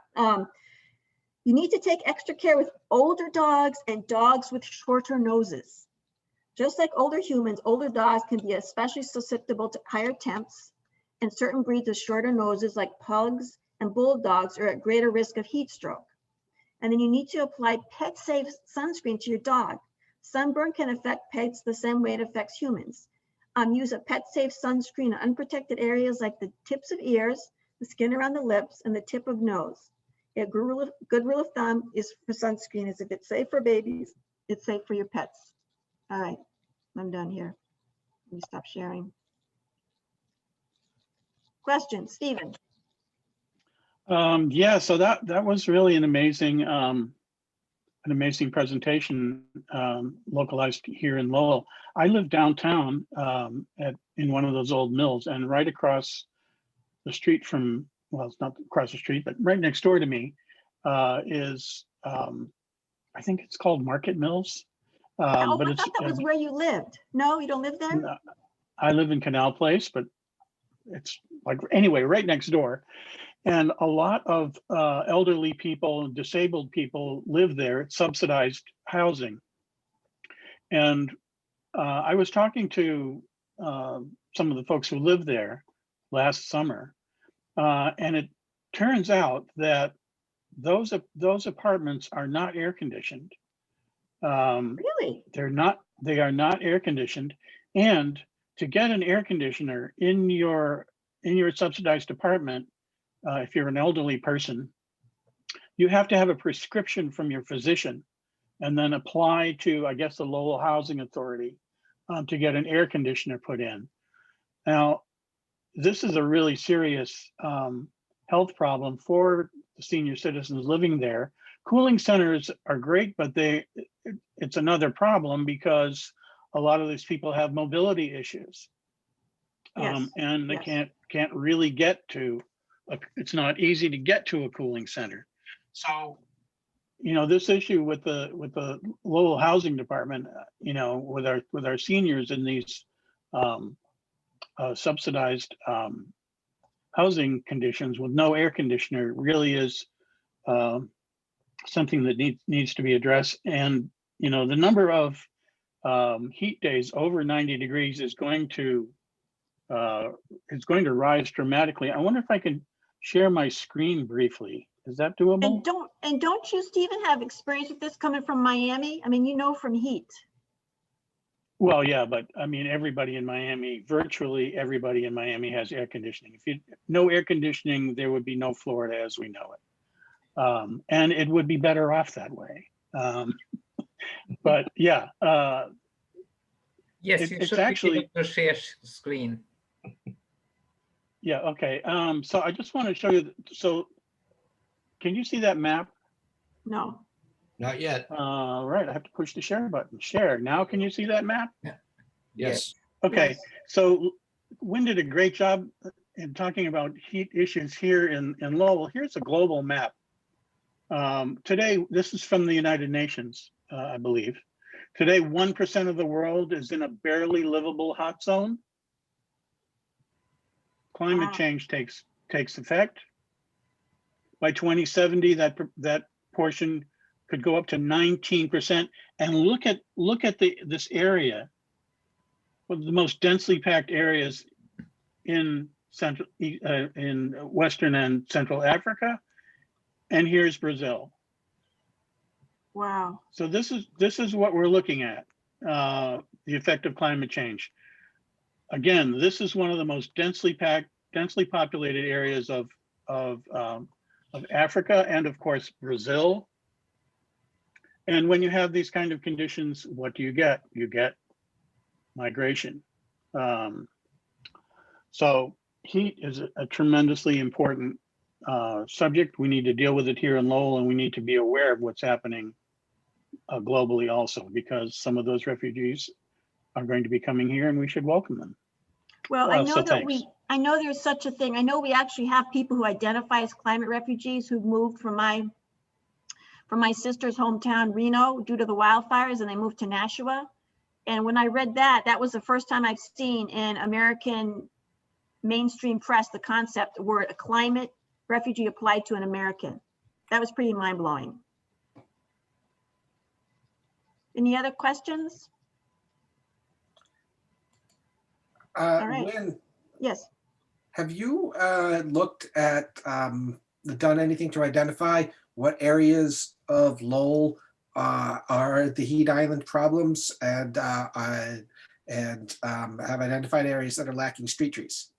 You need to take extra care with older dogs and dogs with shorter noses. Just like older humans, older dogs can be especially susceptible to higher temps, and certain breeds of shorter noses like pugs and bulldogs are at greater risk of heat stroke. And then you need to apply pet-safe sunscreen to your dog. Sunburn can affect pets the same way it affects humans. Use a pet-safe sunscreen in unprotected areas like the tips of ears, the skin around the lips, and the tip of nose. A good rule of thumb is for sunscreen is if it's safe for babies, it's safe for your pets. All right, I'm done here. Let me stop sharing. Questions, Stephen? Yeah, so that was really an amazing presentation, localized here in Lowell. I live downtown in one of those old mills, and right across the street from, well, it's not across the street, but right next door to me is, I think it's called Market Mills. But I thought that was where you lived. No, you don't live there? I live in Canal Place, but it's like, anyway, right next door. And a lot of elderly people and disabled people live there. It's subsidized housing. And I was talking to some of the folks who live there last summer, and it turns out that those apartments are not air conditioned. Really? They are not air conditioned. And to get an air conditioner in your subsidized apartment, if you're an elderly person, you have to have a prescription from your physician and then apply to, I guess, the Lowell Housing Authority to get an air conditioner put in. Now, this is a really serious health problem for the senior citizens living there. Cooling centers are great, but it's another problem because a lot of these people have mobility issues. Yes. And they Yes. can't really get to, it's not easy to get to a cooling center. So, this issue with the Lowell Housing Department, with our seniors in these subsidized housing conditions with no air conditioner really is something that needs to be addressed. And the number of heat days over 90 degrees is going to rise dramatically. I wonder if I can share my screen briefly. Is that doable? And don't you, Stephen, have experience with this coming from Miami? I mean, from heat. Well, yeah, but I mean, virtually everybody in Miami has air conditioning. If no air conditioning, there would be no Florida as we know it. And it would be better off that way. But yeah. Yes, you should actually be able to share screen. Yeah, okay. So I just want to show you, so can you see that map? No. Not yet. Right, I have to push the share button. Share. Now can you see that map? Yes. Okay, Yes. so Wynn did a great job in talking about heat issues here in Lowell. Here's a global map. Today, this is from the United Nations, I believe. Today, 1% of the world is in a barely livable hot zone. Climate change takes effect. By 2070, that portion could go up to 19%. And look at this area, one of the most densely packed areas in Western and Central Africa. And here's Brazil. Wow. So this is what we're looking at, the effect of climate change. Again, this is one of the most densely populated areas of Africa and of course Brazil. And when you have these kind of conditions, what do you get? You get migration. So heat is a tremendously important subject. We need to deal with it here in Lowell, and we need to be aware of what's happening globally also, because some of those refugees are going to be coming here and we should welcome them. Well, I know thanks. I know there's such a thing. I know we actually have people who identify as climate refugees who moved from my sister's hometown, Reno, due to the wildfires, and they moved to Nashua. And when I read that was the first time I've seen in American mainstream press the concept where a climate refugee applied to an American. That was pretty mind-blowing. Any other questions? All right. Lynn, yes. Have you looked at, done anything to identify what areas of Lowell are the heat island problems, and have identified areas that are lacking street trees?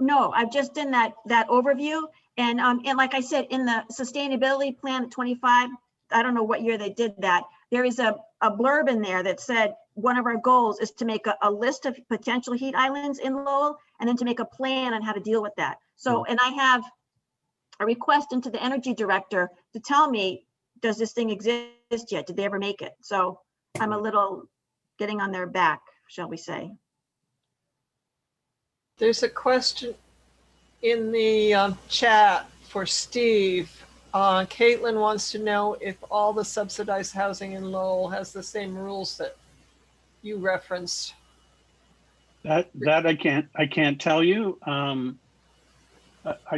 No, I've just done that overview, and like I said, in the sustainability plan 25, I don't know what year they did that. There is a blurb in there that said one of our goals is to make a list of potential heat islands in Lowell, and then to make a plan on how to deal with that. So, and I have a request into the energy director to tell me, does this thing exist yet? Did they ever make it? So I'm a little getting on their back, shall we say. There's a question in the chat for Steve. Caitlin wants to know if all the subsidized housing in Lowell has the same rules that you referenced. That I can't tell you.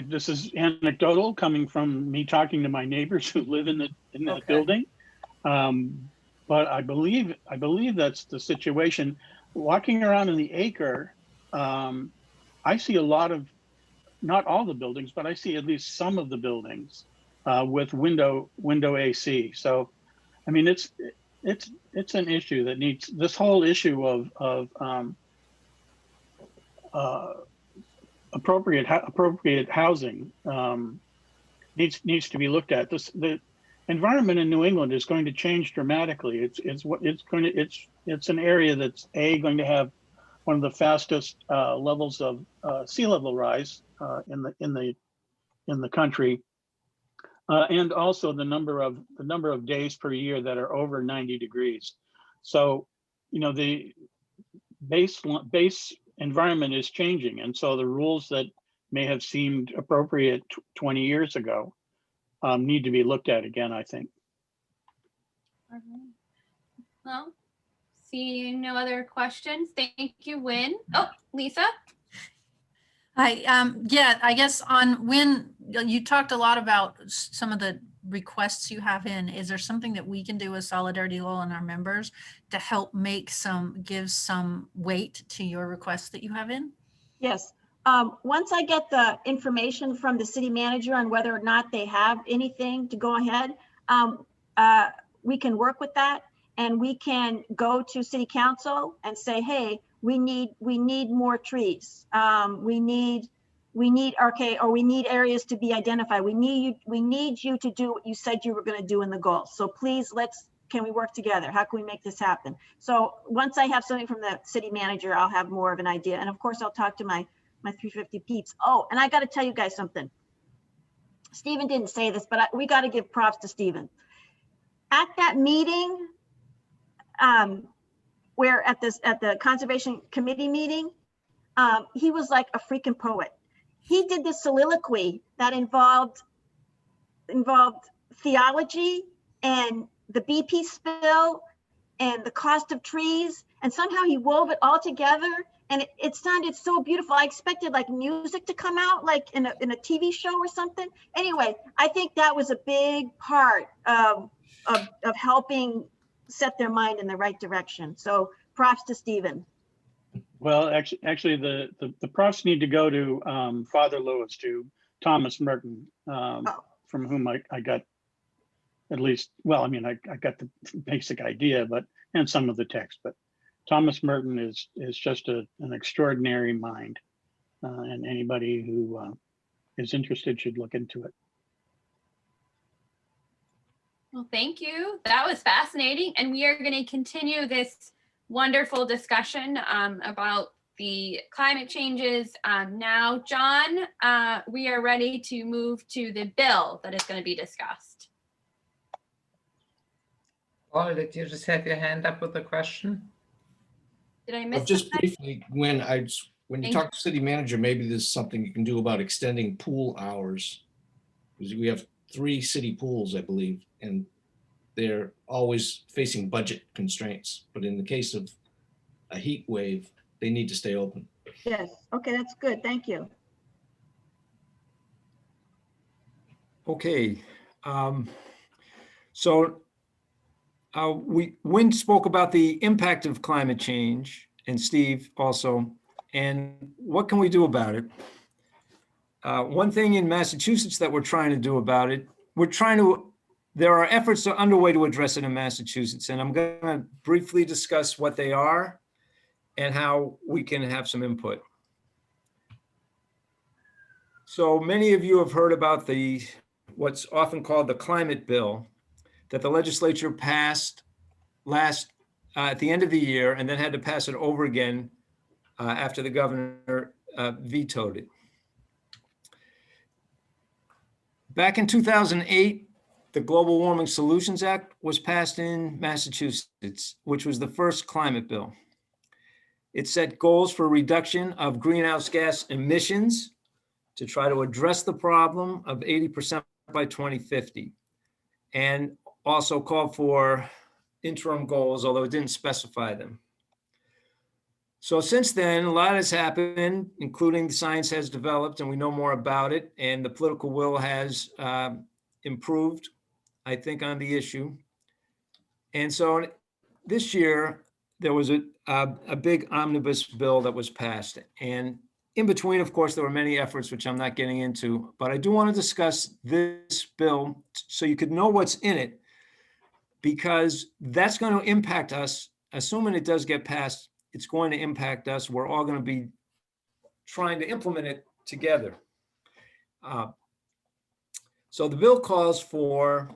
This is anecdotal, coming from me talking to my neighbors who live in that building. But I believe that's the situation. Walking around in the acre, I see a lot of, not all the buildings, but I see at least some of the buildings with window AC. So I mean, it's an issue that needs, this whole issue of appropriate housing needs to be looked at. The environment in New England is going to change dramatically. It's an area that's going to have one of the fastest levels of sea level rise in the country, and also the number of days per year that are over 90 degrees. So, you know, the base environment is changing, and so the rules that may have seemed appropriate 20 years ago need to be looked at again, I think. All right. Well, seeing no other questions, thank you, Wynn. Oh, Lisa. Hi, yeah, I guess on when you talked a lot about some of the requests you have in, is there something that we can do as Solidarity Lowell and our members to help give some weight to your requests that you have in? Yes. Once I get the information from the city manager on whether or not they have anything to go ahead, we can work with that, and we can go to city council and say, hey, we need more trees. We need areas to be identified. We need you to do what you said you were going to do in the goals. So please, can we work together? How can we make this happen? So once I have something from the city manager, I'll have more of an idea. And of course, I'll talk to my 350 peeps. Oh, and I got to tell you guys something. Stephen didn't say this, but we got to give props to Stephen. At that meeting, where at the conservation committee meeting, he was like a freaking poet. He did this soliloquy that involved theology and the BP spill and the cost of trees, and somehow he wove it all together, and it sounded so beautiful. I expected like music to come out like in a TV show or something. Anyway, I think that was a big part of helping set their mind in the right direction. So props to Stephen. Well, actually the props need to go to Father Lewis, to Thomas Merton, from whom I got at least, well, I mean, I got the basic idea, and some of the text, but Thomas Merton is just an extraordinary mind, and anybody who is interested should look into it. Well, thank you. That was fascinating. And we are going to continue this wonderful discussion about the climate changes. Now, John, we are ready to move to the bill that is going to be discussed. Paul, did you just have your hand up with a question? Did I miss just something? briefly, when you talk to city manager, maybe there's something you can do about extending pool hours. Because we have 3 city pools, I believe, and they're always facing budget constraints. But in the case of a heat wave, they need to stay open. Yes. Okay, that's good. Thank you. Okay. Wynn spoke about the impact of climate change, and Steve also, and what can we do about it? One thing in Massachusetts that we're trying to do about it, there are efforts underway to address it in Massachusetts, and I'm going to briefly discuss what they are and how we can have some input. So many of you have heard about what's often called the climate bill that the legislature passed at the end of the year, and then had to pass it over again after the governor vetoed it. Back in 2008, the Global Warming Solutions Act was passed in Massachusetts, which was the first climate bill. It set goals for reduction of greenhouse gas emissions to try to address the problem of 80% by 2050, and also called for interim goals, although it didn't specify them. So since then, a lot has happened, including the science has developed and we know more about it, and the political will has improved, I think, on the issue. And so this year, there was a big omnibus bill that was passed. And in between, of course, there were many efforts, which I'm not getting into, but I do want to discuss this bill so you could know what's in it, because that's going to impact us. Assuming it does get passed, it's going to impact us. We're all going to be trying to implement it together. So the bill calls for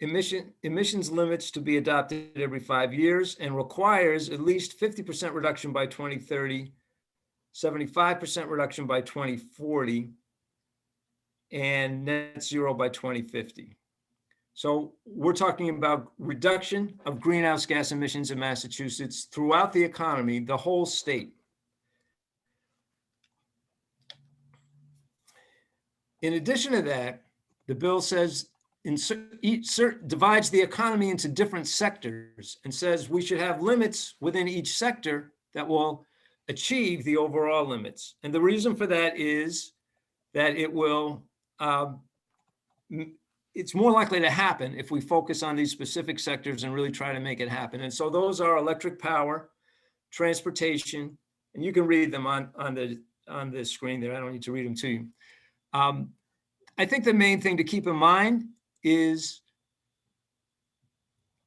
emissions limits to be adopted every 5 years and requires at least 50% reduction by 2030, 75% reduction by 2040, and net zero by 2050. So we're talking about reduction of greenhouse gas emissions in Massachusetts throughout the economy, the whole state. In addition to that, the bill says divides the economy into different sectors and says we should have limits within each sector that will achieve the overall limits. And the reason for that is that it will, it's more likely to happen if we focus on these specific sectors and really try to make it happen. And so those are electric power, transportation, and you can read them on the screen there. I don't need to read them to you. I think the main thing to keep in mind is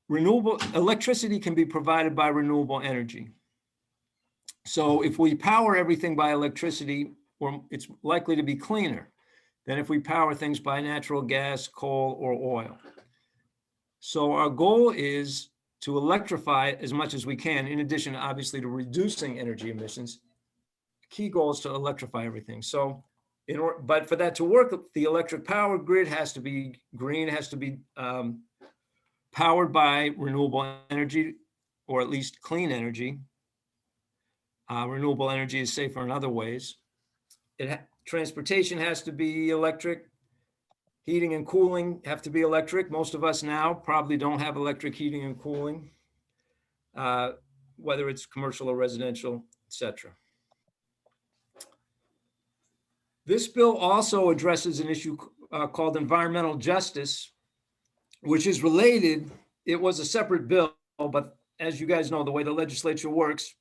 renewable electricity can be provided by renewable energy. So if we power everything by electricity, it's likely to be cleaner than if we power things by natural gas, coal, or oil. So our goal is to electrify as much as we can, in addition, obviously, to reducing energy emissions. The key goal is to electrify everything. So, but for that to work, the electric power grid has to be green, has to be powered by renewable energy, or at least clean energy. Renewable energy is safer in other ways. Transportation has to be electric. Heating and cooling have to be electric. Most of us now probably don't have electric heating and cooling, whether it's commercial or residential, etc. This bill also addresses an issue called environmental justice, which is related. It was a separate bill, but as you guys know, the way the legislature works,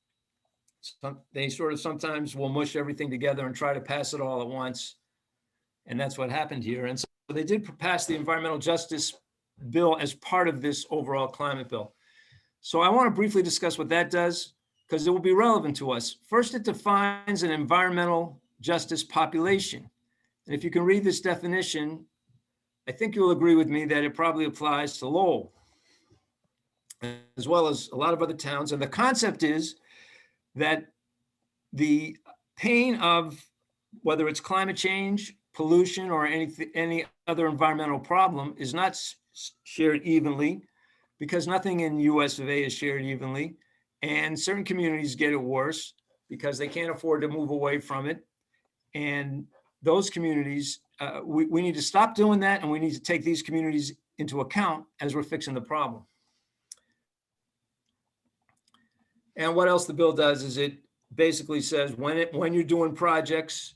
they sort of sometimes will mush everything together and try to pass it all at once. And that's what happened here. And so they did pass the environmental justice bill as part of this overall climate bill. So I want to briefly discuss what that does, because it will be relevant to us. First, it defines an environmental justice population. And if you can read this definition, I think you'll agree with me that it probably applies to Lowell, as well as a lot of other towns. And the concept is that the pain of whether it's climate change, pollution, or any other environmental problem is not shared evenly, because nothing in US of A is shared evenly. And certain communities get it worse because they can't afford to move away from it. And those communities, we need to stop doing that, and we need to take these communities into account as we're fixing the problem. And what else the bill does is it basically says when you're doing projects,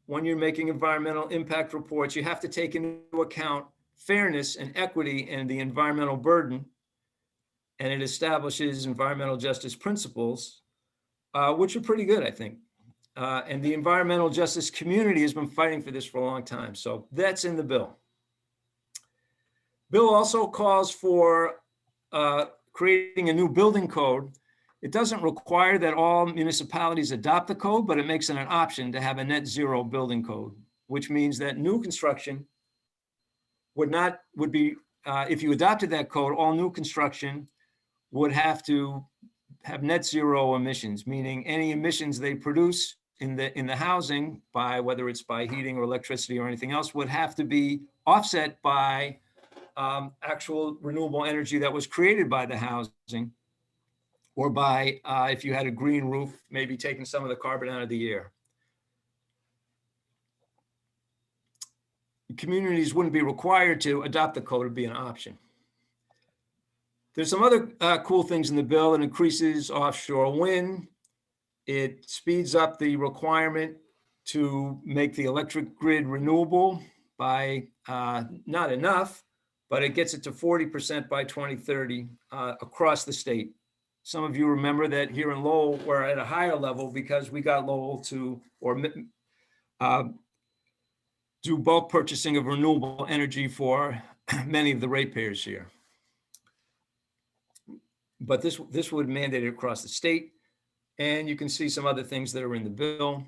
when you're making environmental impact reports, you have to take into account fairness and equity and the environmental burden. And it establishes environmental justice principles, which are pretty good, I think. And the environmental justice community has been fighting for this for a long time. So that's in the bill. Bill also calls for creating a new building code. It doesn't require that all municipalities adopt the code, but it makes it an option to have a net zero building code, which means that new construction would be, if you adopted that code, all new construction would have to have net zero emissions, meaning any emissions they produce in the housing, by whether it's by heating or electricity or anything else, would have to be offset by actual renewable energy that was created by the housing, or by, if you had a green roof, maybe taking some of the carbon out of the air. Communities wouldn't be required to adopt the code, it would be an option. There's some other cool things in the bill. It increases offshore wind. It speeds up the requirement to make the electric grid renewable by not enough, but it gets it to 40% by 2030 across the state. Some of you remember that here in Lowell, we're at a higher level because we got Lowell to, do bulk purchasing of renewable energy for many of the ratepayers here. but this would mandate it across the state. And you can see some other things that are in the bill.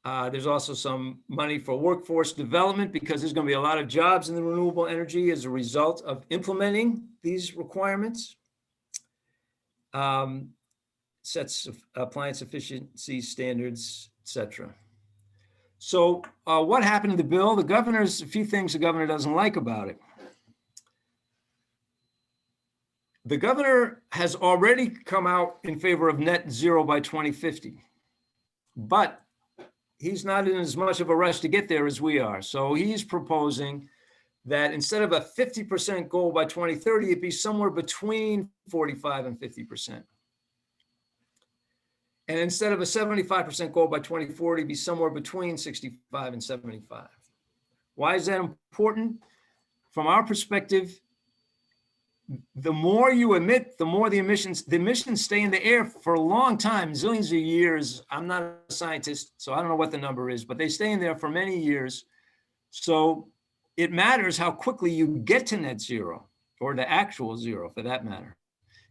There's also some money for workforce development because there's going to be a lot of jobs in the renewable energy as a result of implementing these requirements. Sets of appliance efficiency standards, etc. So what happened to the bill? The governor's, a few things the governor doesn't like about it. The governor has already come out in favor of net zero by 2050, but he's not in as much of a rush to get there as we are. So he's proposing that instead of a 50% goal by 2030, it be somewhere between 45 and 50%. And instead of a 75% goal by 2040, be somewhere between 65 and 75. Why is that important? From our perspective, the more you emit, the more the emissions stay in the air for a long time, zillions of years. I'm not a scientist, so I don't know what the number is, but they stay in there for many years. So it matters how quickly you get to net zero, or to actual zero for that matter.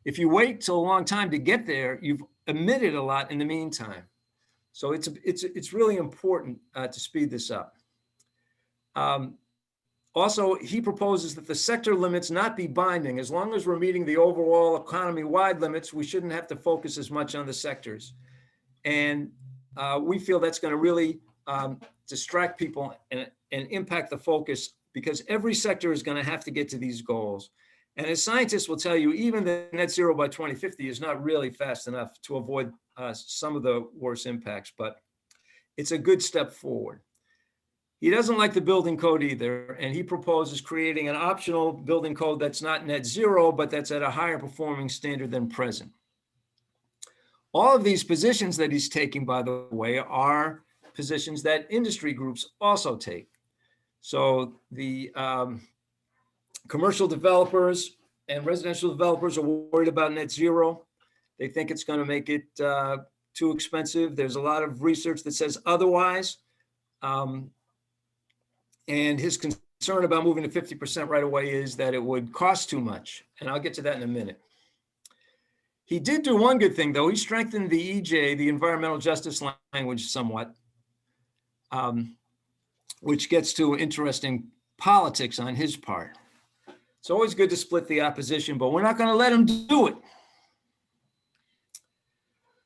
If you wait till a long time to get there, you've emitted a lot in the meantime. So it's really important to speed this up. Also, he proposes that the sector limits not be binding. As long as we're meeting the overall economy-wide limits, we shouldn't have to focus as much on the sectors. And we feel that's going to really distract people and impact the focus, because every sector is going to have to get to these goals. And as scientists will tell you, even the net zero by 2050 is not really fast enough to avoid some of the worst impacts, but it's a good step forward. He doesn't like the building code either, and he proposes creating an optional building code that's not net zero, but that's at a higher performing standard than present. All of these positions that he's taking, by the way, are positions that industry groups also take. So the commercial developers and residential developers are worried about net zero. They think it's going to make it too expensive. There's a lot of research that says otherwise. And his concern about moving to 50% right away is that it would cost too much. And I'll get to that in a minute. He did do one good thing, though. He strengthened the EJ, the environmental justice language, somewhat, which gets to interesting politics on his part. It's always good to split the opposition, but we're not going to let him do it.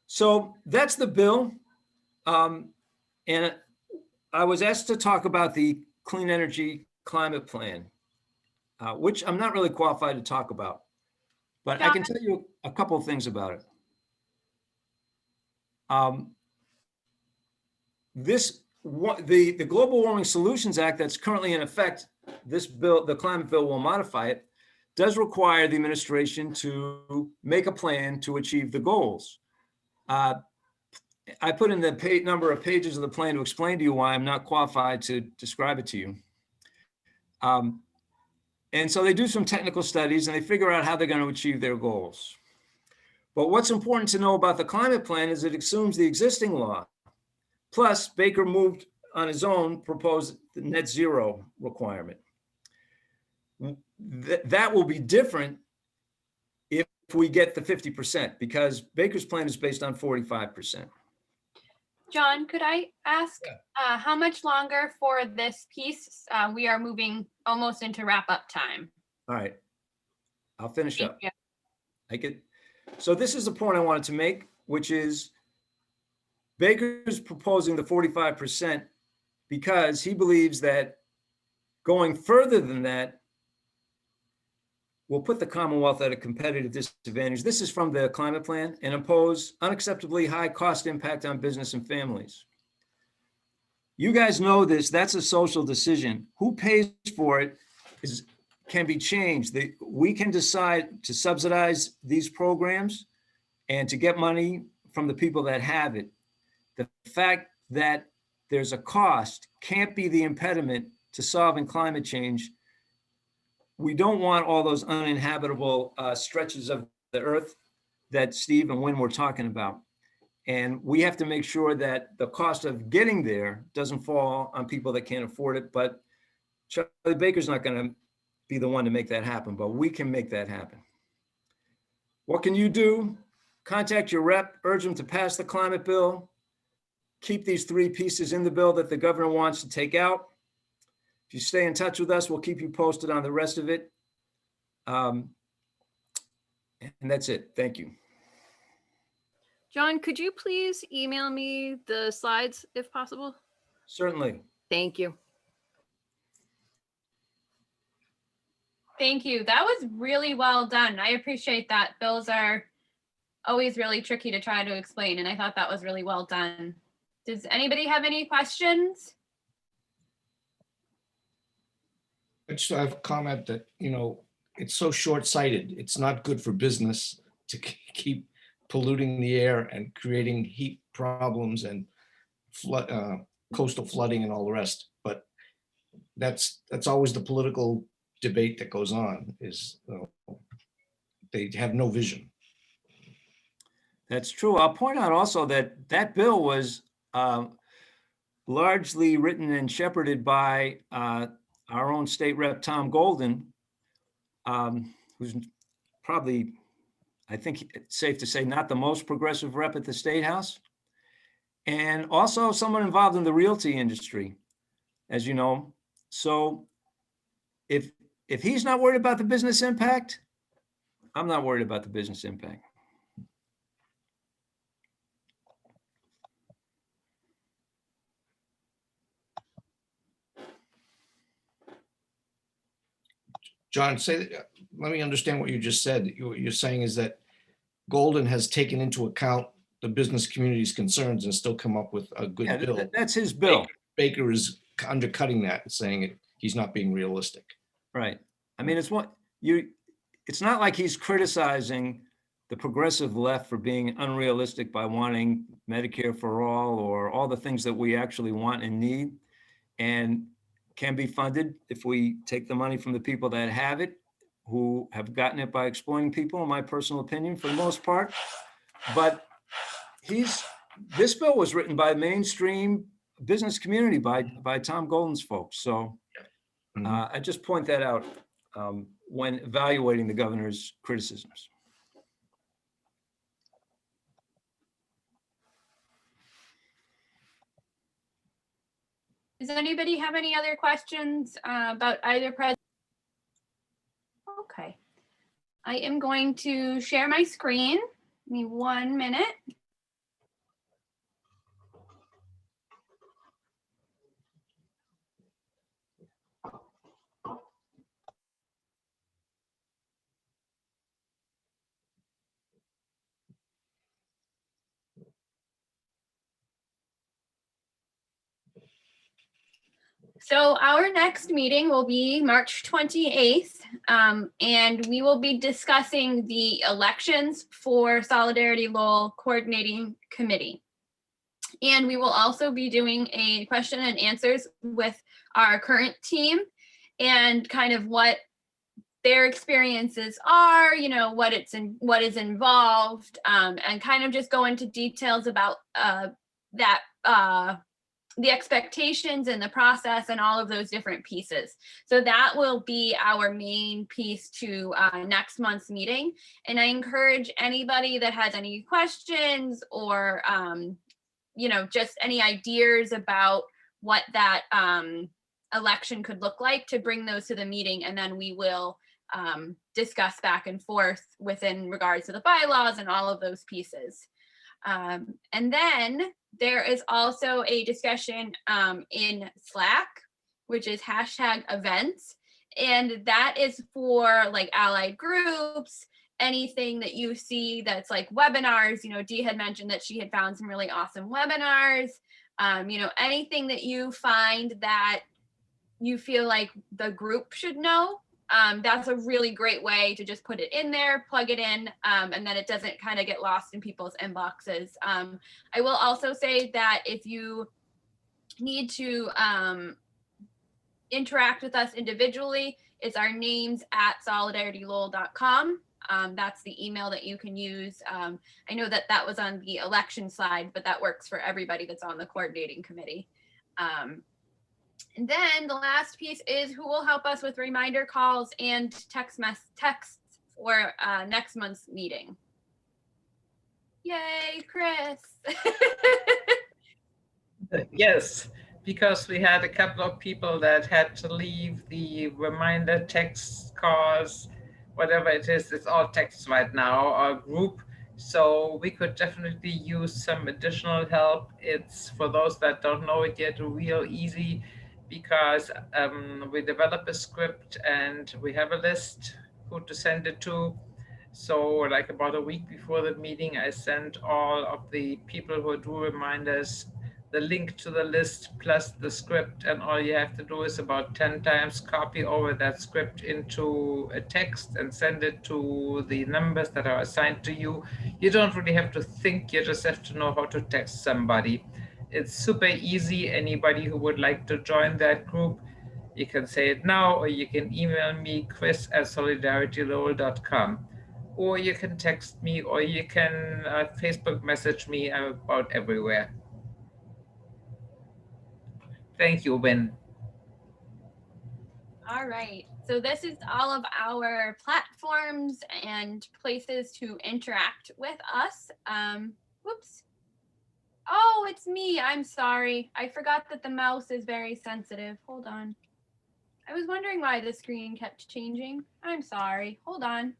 So that's the bill. And I was asked to talk about the Clean Energy Climate Plan, which I'm not really qualified to talk about, but I can tell you a couple of things about it. The Global Warming Solutions Act that's currently in effect, this bill, the climate bill will modify it, does require the administration to make a plan to achieve the goals. I put in the number of pages of the plan to explain to you why I'm not qualified to describe it to you. And so they do some technical studies and they figure out how they're going to achieve their goals. But what's important to know about the climate plan is it assumes the existing law. Plus, Baker moved on his own, proposed the net zero requirement. That will be different if we get the 50%, because Baker's plan is based on 45%. John, could I ask how much longer for this piece? We are moving almost into wrap up time. All right, I'll finish up. So this is the point I wanted to make, which is Baker's proposing the 45% because he believes that going further than that will put the Commonwealth at a competitive disadvantage. This is from the climate plan, and impose unacceptably high cost impact on business and families. You guys know this, that's a social decision. Who pays for it can be changed. We can decide to subsidize these programs and to get money from the people that have it. The fact that there's a cost can't be the impediment to solving climate change. We don't want all those uninhabitable stretches of the earth that Steve and Wynn were talking about. And we have to make sure that the cost of getting there doesn't fall on people that can't afford it. But Charlie Baker's not going to be the one to make that happen, but we can make that happen. What can you do? Contact your rep, urge them to pass the climate bill. Keep these 3 pieces in the bill that the governor wants to take out. If you stay in touch with us, we'll keep you posted on the rest of it. And that's it. Thank you. John, could you please email me the slides if possible? Certainly. Thank you. Thank you. That was really well done. I appreciate that. Bills are always really tricky to try to explain, and I thought that was really well done. Does anybody have any questions? I just have a comment that, it's so short-sighted. It's not good for business to keep polluting the air and creating heat problems and coastal flooding and all the rest. But that's always the political debate that goes on, is they have no vision. That's true. I'll point out also that that bill was largely written and shepherded by our own state rep, Tom Golden, who's probably, I think it's safe to say, not the most progressive rep at the State House. And also someone involved in the realty industry, as you know. So if he's not worried about the business impact, I'm not worried about the business impact. John, let me understand what you just said. What you're saying is that Golden has taken into account the business community's concerns and still come up with a good bill. That's his bill. Baker is undercutting that and saying he's not being realistic. Right. I mean, it's not like he's criticizing the progressive left for being unrealistic by wanting Medicare for all or all the things that we actually want and need, and can be funded if we take the money from the people that have it, who have gotten it by exploiting people, in my personal opinion, for the most part. But this bill was written by mainstream business community, by Tom Golden's folks. So I just point that out when evaluating the governor's criticisms. Does anybody have any other questions about either president? Okay. I am going to share my screen. Give me 1 minute. So our next meeting will be March 28th, and we will be discussing the elections for Solidarity Lowell Coordinating Committee. And we will also be doing a question and answers with our current team and kind of what their experiences are, what is involved, and kind of just go into details about the expectations and the process and all of those different pieces. So that will be our main piece to next month's meeting. And I encourage anybody that has any questions or, just any ideas about what that election could look like to bring those to the meeting. And then we will discuss back and forth within regards to the bylaws and all of those pieces. And then there is also a discussion in Slack, which is #events. And that is for like allied groups, anything that you see that's like webinars. Dee had mentioned that she had found some really awesome webinars. Anything that you find that you feel like the group should know. That's a really great way to just put it in there, plug it in, and then it doesn't kind of get lost in people's inboxes. I will also say that if you need to interact with us individually, it's our names@solidaritylowell.com. That's the email that you can use. I know that was on the election slide, but that works for everybody that's on the coordinating committee. And then the last piece is who will help us with reminder calls and texts for next month's meeting. Yay, Chris. Yes, because we had a couple of people that had to leave the reminder text cause, whatever it is, it's all text right now, our group. So we could definitely use some additional help. It's, for those that don't know it yet, real easy, because we develop a script and we have a list who to send it to. So like about a week before the meeting, I sent all of the people who do reminders the link to the list plus the script, and all you have to do is about 10 times copy over that script into a text and send it to the numbers that are assigned to you. You don't really have to think, you just have to know how to text somebody. It's super easy. Anybody who would like to join that group, you can say it now, or you can email me, chris@solidarityLowell.com. Or you can text me, or you can Facebook message me. I'm about everywhere. Thank you, Ben. All right, so this is all of our platforms and places to interact with us. Whoops. Oh, it's me. I'm sorry. I forgot that the mouse is very sensitive. Hold on. I was wondering why the screen kept changing. I'm sorry. Hold on.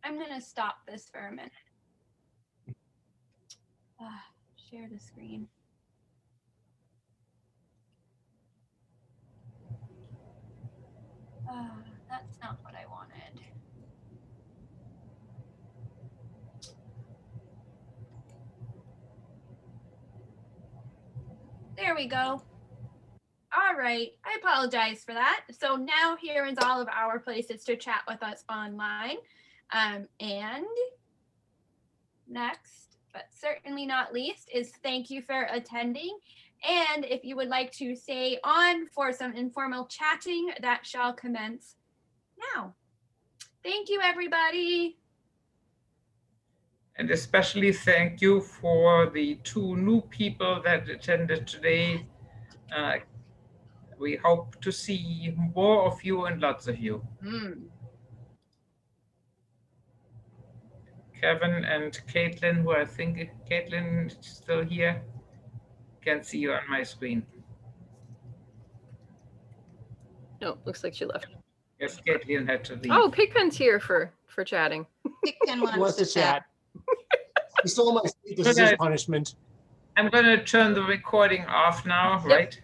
I'm going to stop this for a minute. Share the screen. That's not what I wanted. There we go. All right, I apologize for that. So now here is all of our places to chat with us online. And next, but certainly not least, is thank you for attending. And if you would like to stay on for some informal chatting, that shall commence now. Thank you, everybody. And especially thank you for the 2 new people that attended today. We hope to see more of you and lots of you. Kevin and Caitlin, who I think Caitlin is still here. Can't see you on my screen. No, looks like she left. Yes, Caitlin had to leave. Oh, Pigpen's here for chatting. Pigpen wants to chat. He stole my seat. This is his punishment. I'm going to turn the recording off now, right?